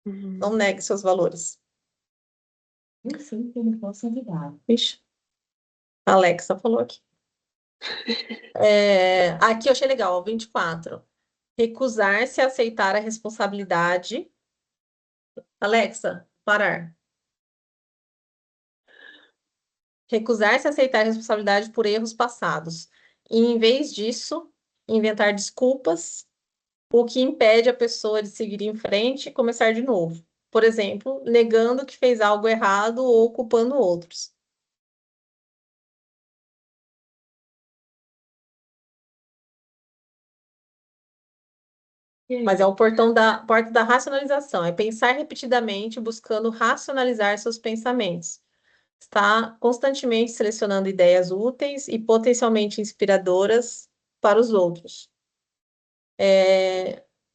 Não Uhum. negue seus valores. Eu sei que eu não posso ajudar. Ixi, a Alexa falou aqui. Aqui eu achei legal, ó, 24. Recusar-se a aceitar a responsabilidade. Alexa, parar. Recusar-se a aceitar a responsabilidade por erros passados. E, em vez disso, inventar desculpas, o que impede a pessoa de seguir em frente e começar de novo. Por exemplo, negando que fez algo errado ou culpando outros. E Mas é aí? o porta da racionalização, é pensar repetidamente, buscando racionalizar seus pensamentos. Está constantemente selecionando ideias úteis e potencialmente inspiradoras para os outros.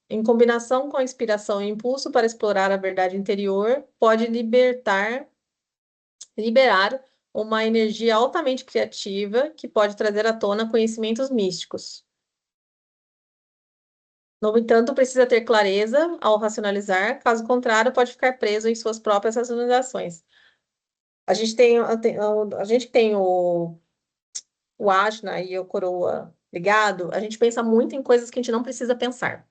Em combinação com a inspiração e impulso para explorar a verdade interior, pode liberar uma energia altamente criativa que pode trazer à tona conhecimentos místicos. No entanto, precisa ter clareza ao racionalizar, caso contrário, pode ficar preso em suas próprias racionalizações. A gente tem o Ajna e o Coroa ligado, a gente pensa muito em coisas que a gente não precisa pensar.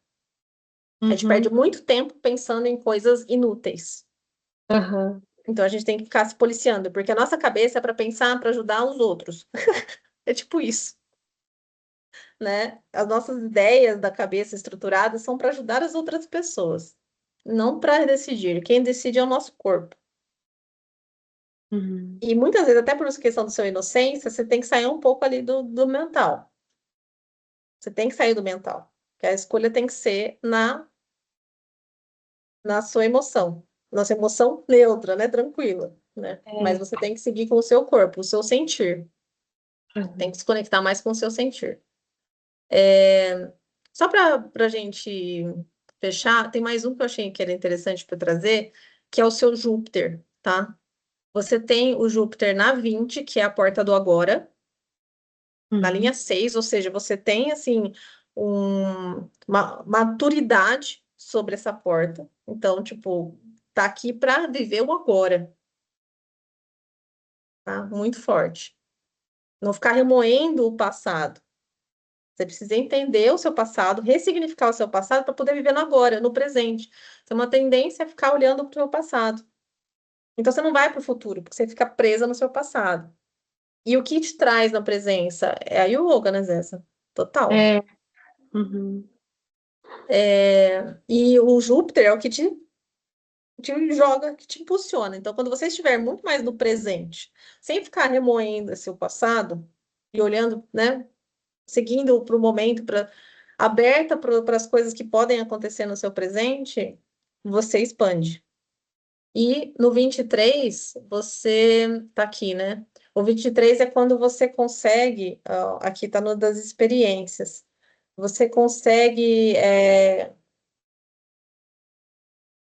A gente perde Uhum. muito tempo pensando em coisas inúteis. Aham. Então a gente tem que ficar se policiando, porque a nossa cabeça é para pensar, para ajudar os outros. É tipo isso, né? As nossas ideias da cabeça estruturadas são para ajudar as outras pessoas, não para decidir. Quem decide é o nosso corpo. Uhum. E muitas vezes, até por essa questão da sua inocência, você tem que sair um pouco ali do mental. Você tem que sair do mental. Porque a escolha tem que ser na sua emoção. Nossa emoção neutra, né? Tranquila, né? Mas É. você tem que seguir com o seu corpo, o seu sentir. Tem Uhum. que se conectar mais com o seu sentir. É, só para a gente fechar, tem mais um que eu achei que era interessante para trazer, que é o seu Júpiter, tá? Você tem o Júpiter na 20, que é a porta do agora, na linha Uhum. 6, ou seja, você tem assim uma maturidade sobre essa porta. Então, tipo, tá aqui para viver o agora, tá? Muito forte. Não ficar remoendo o passado. Você precisa entender o seu passado, ressignificar o seu passado para poder viver no agora, no presente. Você tem uma tendência a ficar olhando para o seu passado. Então você não vai para o futuro, porque você fica presa no seu passado. E o que te traz na presença é a yoga, né, Zessa? Total. É. Uhum. E o Júpiter é o que te joga, que te impulsiona. Então, quando você estiver muito mais no presente, sem ficar remoendo esse seu passado e olhando, né, seguindo para o momento, aberta para as coisas que podem acontecer no seu presente, você expande. E no 23 você tá aqui, né? O 23 é quando você consegue, ó, aqui tá no das experiências, você consegue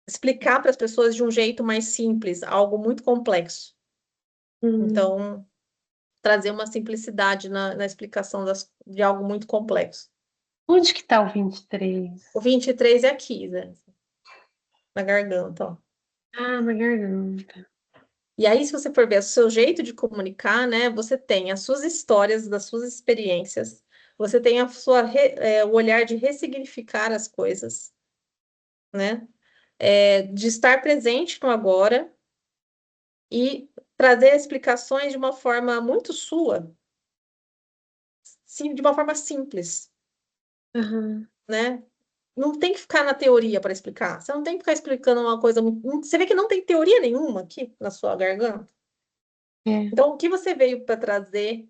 explicar para as pessoas de um jeito mais simples, algo muito complexo. Uhum. Então, trazer uma simplicidade na explicação de algo muito complexo. Onde que tá o 23? O 23 é aqui, né? Na garganta, ó. Ah, na garganta. E aí, se você for ver o seu jeito de comunicar, né, você tem as suas histórias, das suas experiências, você tem o olhar de ressignificar as coisas, né, de estar presente no agora e trazer explicações de uma forma muito sua, sim, de uma forma simples, Aham. né? Não tem que ficar na teoria para explicar. Você não tem que ficar explicando uma coisa muito. Você vê que não tem teoria nenhuma aqui na sua garganta. É, Então, o que você veio para trazer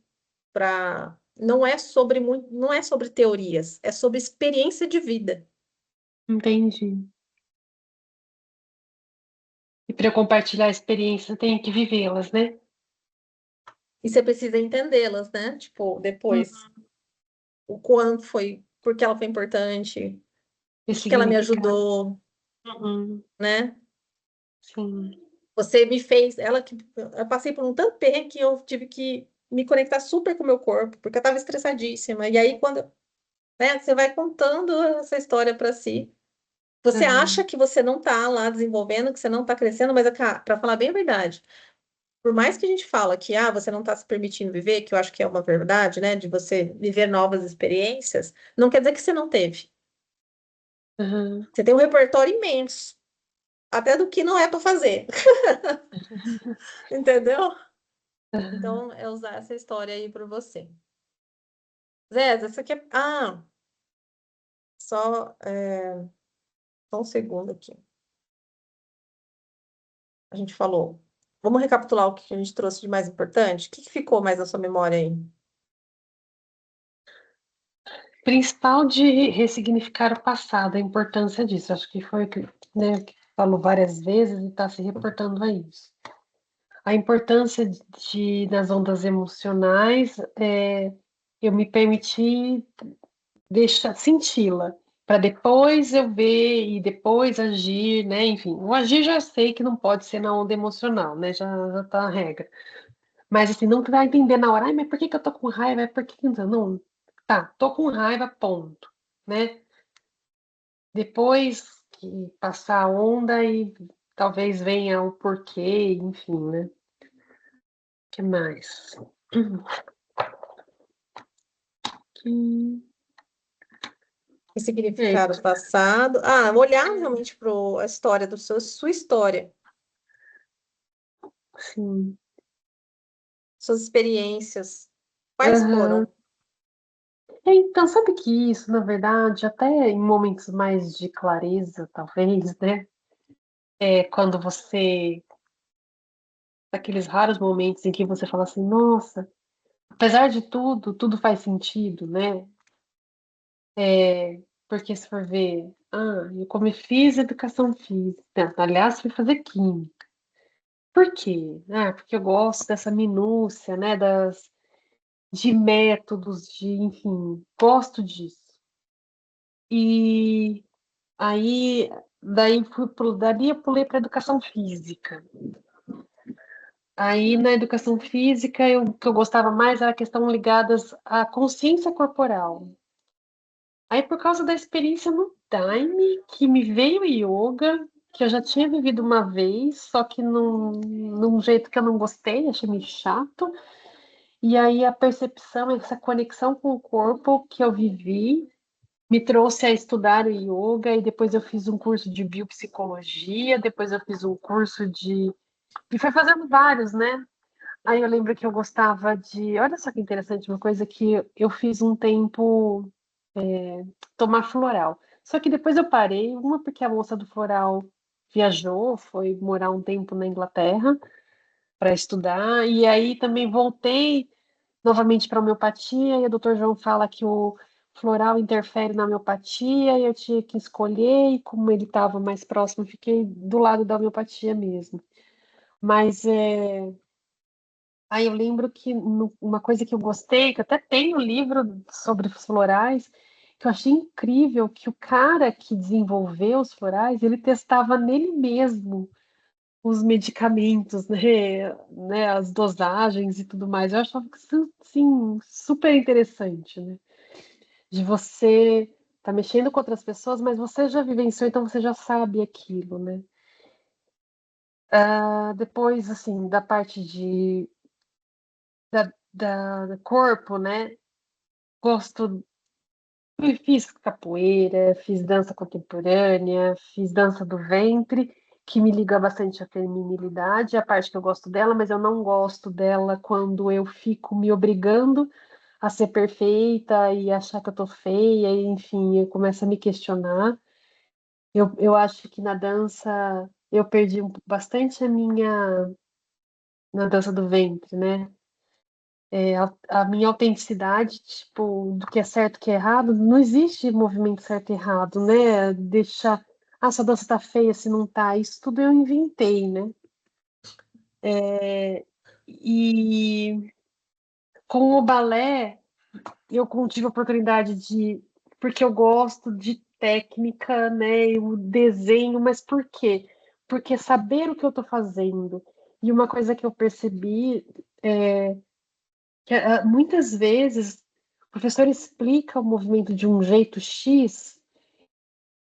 para não é sobre teorias, é sobre experiência de vida. entendi. E para eu compartilhar a experiência, eu tenho que vivê-las, né? E você precisa entendê-las, né? Tipo, Hum. depois, o quanto foi, por que ela foi importante, o que que ela me Ressignificar. ajudou, Uhum. né? Sim. Você me fez, eu passei por um tanto perrengue que eu tive que me conectar super com o meu corpo, porque eu estava estressadíssima. E aí, quando, né, você vai contando essa história para si, você acha Aham. que você não está lá desenvolvendo, que você não está crescendo, mas, para falar bem a verdade, por mais que a gente fala que você não está se permitindo viver, que eu acho que é uma verdade, né, de você viver novas experiências, não quer dizer que você não teve. Aham. Você tem um repertório imenso, até do que não é para fazer, entendeu? Aham. Então, é usar essa história aí para você. Zé, essa aqui é. Só, só um segundo aqui. A gente falou. Vamos recapitular o que a gente trouxe de mais importante? O que ficou mais na sua memória aí? Principal de ressignificar o passado, a importância disso. Acho que foi o que, né, que falou várias vezes e está se reportando a isso. A importância nas ondas emocionais, eu me permitir deixar senti-la, para depois eu ver e depois agir, né? Enfim, o agir já sei que não pode ser na onda emocional, né? Já tá a regra. Mas assim, não vai entender na hora, ai, mas por que que eu tô com raiva? Por que que não? Tá, tô com raiva, ponto, né? Depois que passar a onda e talvez venha o porquê, enfim, né? Que mais? Que... E significar o passado. Ah, olhar realmente para a história sua história, Sim. suas experiências. Quais Aham. foram? Então, sabe que isso, na verdade, até em momentos mais de clareza, talvez, né? É quando você, aqueles raros momentos em que você fala assim, nossa, apesar de tudo, tudo faz sentido, né? Porque se for ver, eu como fiz educação física, aliás, fui fazer química. Por quê? Porque eu gosto dessa minúcia, né? De métodos, enfim, gosto disso. E aí, dali eu pulei para educação física. Aí na educação física, o que eu gostava mais era a questão ligadas à consciência corporal. Aí por causa da experiência no Time, que me veio o yoga, que eu já tinha vivido uma vez, só que num jeito que eu não gostei, achei meio chato. E aí a percepção, essa conexão com o corpo que eu vivi, me trouxe a estudar o yoga, e depois eu fiz um curso de biopsicologia, depois eu fiz um curso de. E foi fazendo vários, né? Aí eu lembro que eu gostava de. Olha só que interessante, uma coisa que eu fiz um tempo tomar floral. Só que depois eu parei, uma porque a moça do floral viajou, foi morar um tempo na Inglaterra para estudar, e aí também voltei novamente para a homeopatia, e o doutor João fala que o floral interfere na homeopatia, e eu tinha que escolher, e como ele estava mais próximo, fiquei do lado da homeopatia mesmo. Mas aí eu lembro que uma coisa que eu gostei, que eu até tenho livro sobre os florais, que eu achei incrível, que o cara que desenvolveu os florais, ele testava nele mesmo os medicamentos, né, as dosagens e tudo mais. Eu achava que isso, assim, super interessante, né? De você tá mexendo com outras pessoas, mas você já vivenciou, então você já sabe aquilo, né? Depois, assim, da parte da corpo, né? Gosto, fiz capoeira, fiz dança contemporânea, fiz dança do ventre, que me liga bastante à feminilidade, a parte que eu gosto dela, mas eu não gosto dela quando eu fico me obrigando a ser perfeita e achar que eu tô feia, e, enfim, eu começo a me questionar. Eu acho que na dança eu perdi bastante na dança do ventre, né? A minha autenticidade, tipo, do que é certo e que é errado, não existe movimento certo e errado, né? Deixar, essa dança tá feia se não tá, isso tudo eu inventei, né? E com o balé, eu tive a oportunidade porque eu gosto de técnica, né? E o desenho, mas por quê? Porque saber o que eu tô fazendo. E uma coisa que eu percebi que muitas vezes o professor explica o movimento de um jeito X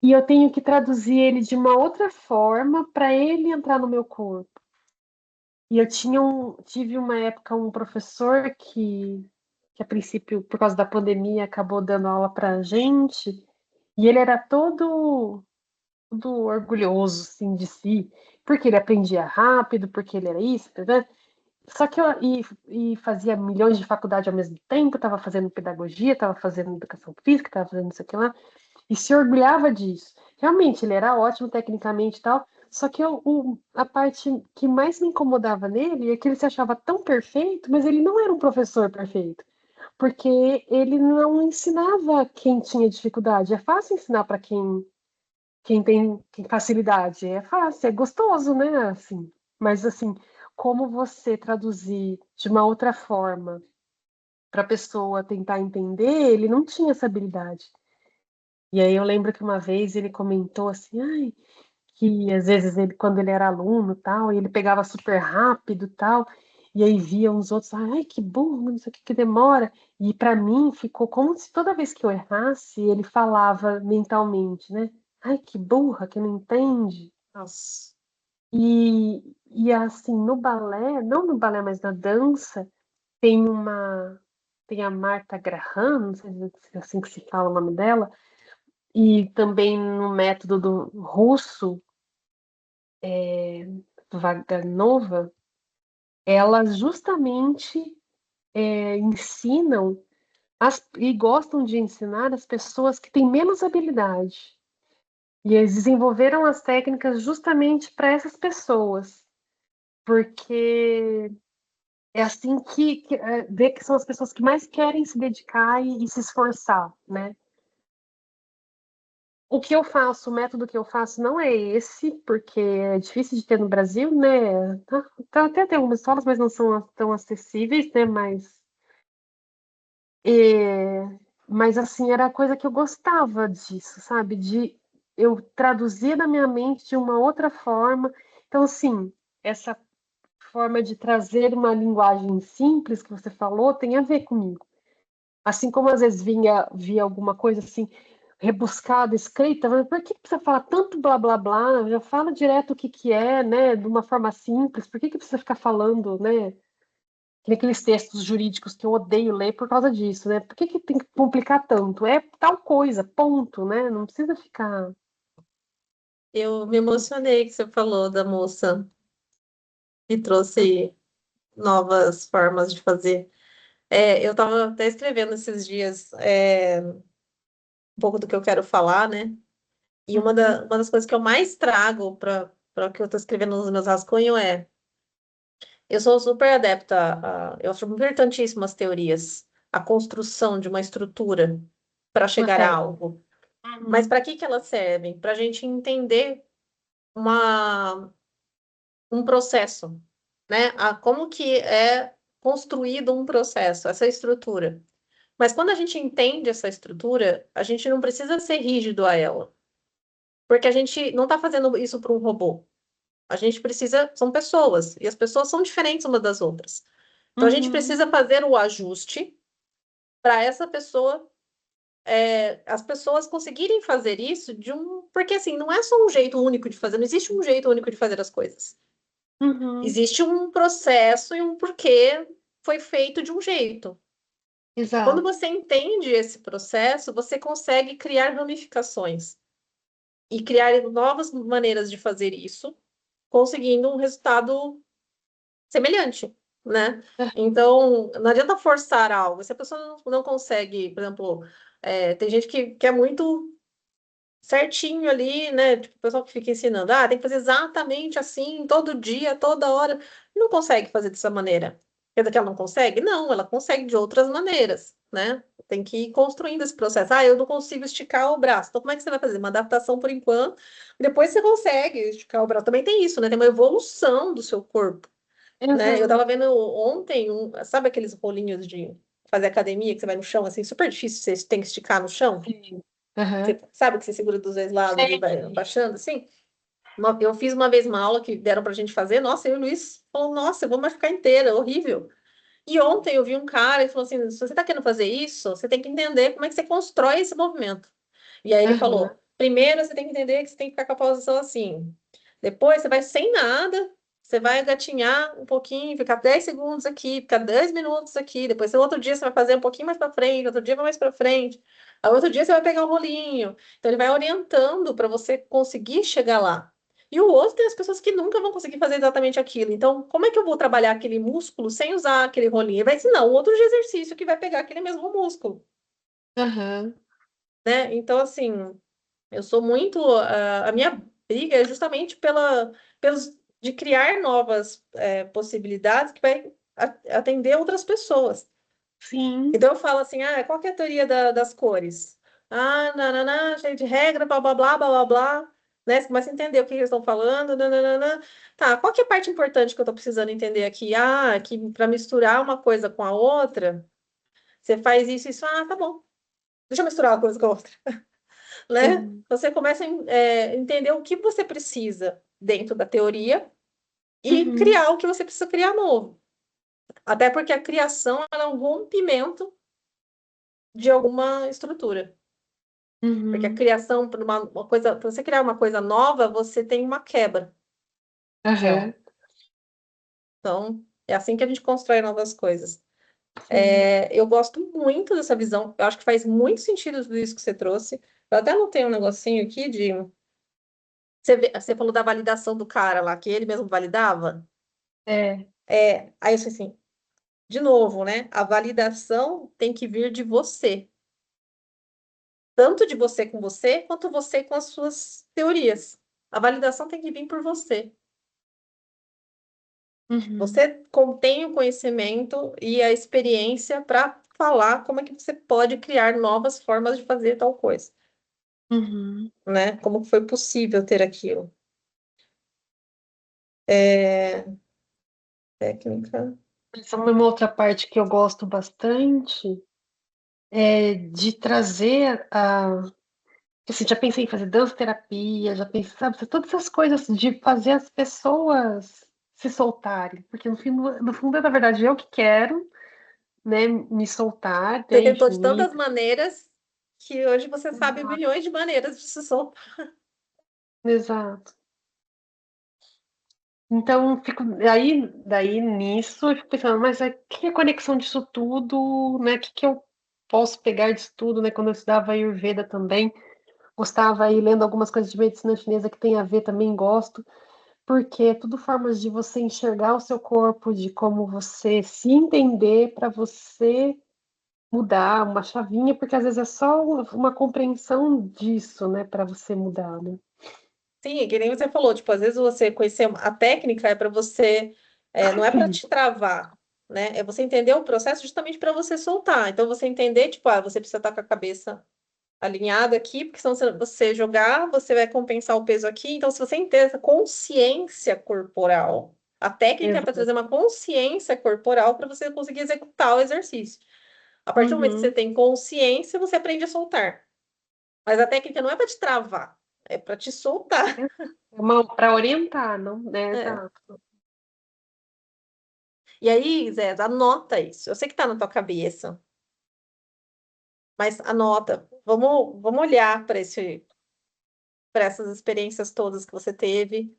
e eu tenho que traduzir ele de uma outra forma para ele entrar no meu corpo. E eu tive uma época um professor que a princípio, por causa da pandemia, acabou dando aula para a gente, e ele era todo orgulhoso assim, de si, porque ele aprendia rápido, porque ele era isso, né? Só que e fazia milhões de faculdades ao mesmo tempo, estava fazendo pedagogia, estava fazendo educação física, estava fazendo isso aqui lá, e se orgulhava disso. Realmente, ele era ótimo tecnicamente e tal, só que a parte que mais me incomodava nele é que ele se achava tão perfeito, mas ele não era um professor perfeito, porque ele não ensinava quem tinha dificuldade. É fácil ensinar para quem tem facilidade, é fácil, é gostoso, né? Assim, mas assim, como você traduzir de uma outra forma para a pessoa tentar entender, ele não tinha essa habilidade. E aí eu lembro que uma vez ele comentou assim, ai, que às vezes ele, quando ele era aluno, tal, e ele pegava super rápido, tal, e aí via uns outros, ai, que burro, não sei o que demora. E para mim ficou como se toda vez que eu errasse, ele falava mentalmente, né? Ai, que burra, que não entende. Nossa. E assim, no balé, não no balé, mas na dança, tem uma. Tem a Marta Graham, não sei se é assim que se fala o nome dela, e também no método do russo, Vaganova, elas justamente ensinam e gostam de ensinar as pessoas que têm menos habilidade. E eles desenvolveram as técnicas justamente para essas pessoas, porque é assim vê que são as pessoas que mais querem se dedicar e se esforçar, né? O que eu faço, o método que eu faço não é esse, porque é difícil de ter no Brasil, né? Até tem algumas escolas, mas não são tão acessíveis, né? Mas assim, era a coisa que eu gostava disso, sabe? De eu traduzir na minha mente de uma outra forma. Então, assim, essa forma de trazer uma linguagem simples que você falou tem a ver comigo. Assim como às vezes via alguma coisa assim rebuscada, escrita, mas por que precisa falar tanto blá blá blá? Já fala direto o que que é, né? De uma forma simples. Por que precisa ficar falando, né? Que nem aqueles textos jurídicos que eu odeio ler por causa disso, né? Por que tem que complicar tanto? É tal coisa, ponto, né? Não precisa ficar. Eu me emocionei que você falou da moça que trouxe novas formas de fazer. Eu estava até escrevendo esses dias um pouco do que eu quero falar, né? E Uhum, uma das coisas que eu mais trago para o que eu estou escrevendo nos meus rascunhos é: eu sou super adepta, eu acho importantíssimo as teorias, a construção de uma estrutura para uma chegar a técnica. algo. Mas Uhum, para que elas servem? Para a gente entender uma, um processo, né? Como que é construído um processo, essa estrutura. Mas quando a gente entende essa estrutura, a gente não precisa ser rígido a ela, porque a gente não está fazendo isso para um robô. A gente precisa, são pessoas, e as pessoas são diferentes umas das outras. Então a gente uhum, precisa fazer o ajuste para essa pessoa, as pessoas conseguirem fazer isso porque assim, não é só um jeito único de fazer, não existe um jeito único de fazer as coisas. uhum, Existe um processo e um porquê foi feito de um jeito. Quando exato. você entende esse processo, você consegue criar ramificações e criar novas maneiras de fazer isso, conseguindo um resultado semelhante, né? Então, não adianta forçar algo. Se a pessoa não consegue, por exemplo, tem gente que quer muito certinho ali, né? Tipo, o pessoal que fica ensinando, tem que fazer exatamente assim, todo dia, toda hora. Não consegue fazer dessa maneira. Quer dizer que ela não consegue? Não, ela consegue de outras maneiras, né? Tem que ir construindo esse processo. Eu não consigo esticar o braço. Então, como é que você vai fazer? Uma adaptação por enquanto, depois você consegue esticar o braço. Também tem isso, né? Tem uma evolução do seu corpo, né? Eu Exato. tava vendo ontem, sabe aqueles rolinhos de fazer academia que você vai no chão, assim, super difícil, você tem que esticar no chão? Sim. Aham. Você sabe que você segura dos dois lados e vai Sei. baixando, assim? Eu fiz uma vez uma aula que deram pra gente fazer, nossa, eu e o Luiz falou, nossa, eu vou machucar inteira, horrível. E ontem eu vi um cara e falou assim, se você tá querendo fazer isso, você tem que entender como é que você constrói esse movimento. E aí ele Aham. falou, primeiro você tem que entender que você tem que ficar com a posição assim. Depois você vai sem nada, você vai gatinhar um pouquinho, ficar 10 segundos aqui, ficar 10 minutos aqui. Depois, no outro dia, você vai fazer um pouquinho mais para frente, outro dia vai mais para frente. Aí, outro dia, você vai pegar o rolinho. Então, ele vai orientando para você conseguir chegar lá. E o outro tem as pessoas que nunca vão conseguir fazer exatamente aquilo. Então, como é que eu vou trabalhar aquele músculo sem usar aquele rolinho? Ele vai ensinar um outro exercício que vai pegar aquele mesmo músculo, Aham. né? Então, assim, eu sou muito. A minha briga é justamente de criar novas possibilidades que vai atender outras pessoas. Sim. Então eu falo assim: qual que é a teoria das cores? Nananã, cheio de regra, blá blá blá blá blá blá. Né? Você começa a entender o que eles estão falando. Nananana. Tá, qual que é a parte importante que eu estou precisando entender aqui? Que para misturar uma coisa com a outra, você faz isso, isso. Tá bom. Deixa eu misturar uma coisa com a outra, né? Uhum. Você começa a entender o que você precisa dentro da teoria e Uhum. criar o que você precisa criar novo. Até porque a criação ela é um rompimento de alguma estrutura. Porque a Uhum. criação para uma coisa, para você criar uma coisa nova, você tem uma quebra. Aham. Então, é assim que a gente constrói novas coisas. Sim. Eu gosto muito dessa visão. Eu acho que faz muito sentido tudo isso que você trouxe. Eu até anotei um negocinho aqui de. Você falou da validação do cara lá, que ele mesmo validava. É. Aí eu falei assim, de novo, né? A validação tem que vir de você. Tanto de você com você, quanto você com as suas teorias. A validação tem que vir por você. Uhum. Você contém o conhecimento e a experiência para falar como é que você pode criar novas formas de fazer tal coisa, Uhum. né? Como foi possível ter aquilo. É, técnica. Essa é uma outra parte que eu gosto bastante é de trazer a. Assim, já pensei em fazer dança terapia, já pensei, sabe, todas essas coisas de fazer as pessoas se soltarem, porque no fundo, na verdade, eu que quero, né, me soltar, Você né, e tentou de fluir. tantas maneiras que hoje você sabe Exato. milhões de maneiras de se soltar. Exato. Então, daí nisso, eu fico pensando, mas o que é a conexão disso tudo, né? O que eu posso pegar disso tudo, né? Quando eu estudava Ayurveda também, gostava aí lendo algumas coisas de medicina chinesa que tem a ver, também gosto, porque é tudo formas de você enxergar o seu corpo, de como você se entender para você mudar uma chavinha, porque às vezes é só uma compreensão disso, né, para você mudar, né? Sim, é que nem você falou, tipo, às vezes você conhecer a técnica é para você, não é para te travar, né? É você entender o processo justamente para você soltar. Então, você entender, tipo, você precisa estar com a cabeça alinhada aqui, porque senão se você jogar, você vai compensar o peso aqui. Então, se você entender essa consciência corporal, a técnica é para Exato. trazer uma consciência corporal para você conseguir executar o exercício. A partir do momento que você Uhum. tem consciência, você aprende a soltar. Mas a técnica não é para te travar, é para te soltar. Para orientar, não, né? É. Exato. E aí, Zé, anota isso. Eu sei que está na tua cabeça, mas anota. Vamos olhar para essas experiências todas que você teve.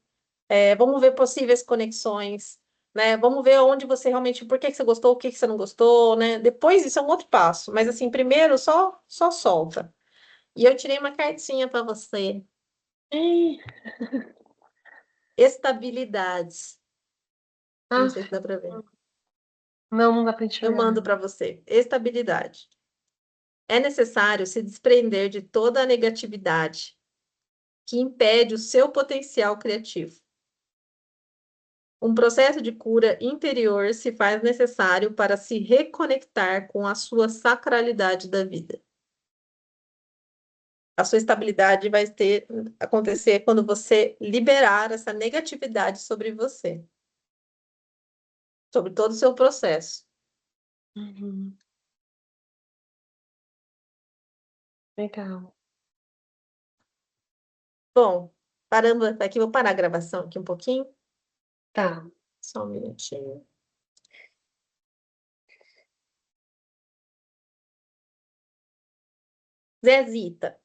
Vamos ver possíveis conexões, né? Vamos ver onde você realmente, por que que você gostou, o que que você não gostou, né? Depois isso é um outro passo. Mas assim, primeiro só solta. E eu tirei uma cartinha para você. Ih, Estabilidade. Não ah, sei se dá para ver. não dá para Eu mando enxergar. para você. Estabilidade. É necessário se desprender de toda a negatividade que impede o seu potencial criativo. Um processo de cura interior se faz necessário para se reconectar com a sua sacralidade da vida. A sua estabilidade vai acontecer quando você liberar essa negatividade sobre você, sobre todo o seu processo. Uhum. Legal. Bom, parando aqui, vou parar a gravação aqui um pouquinho, Tá. só um minutinho. Zezita,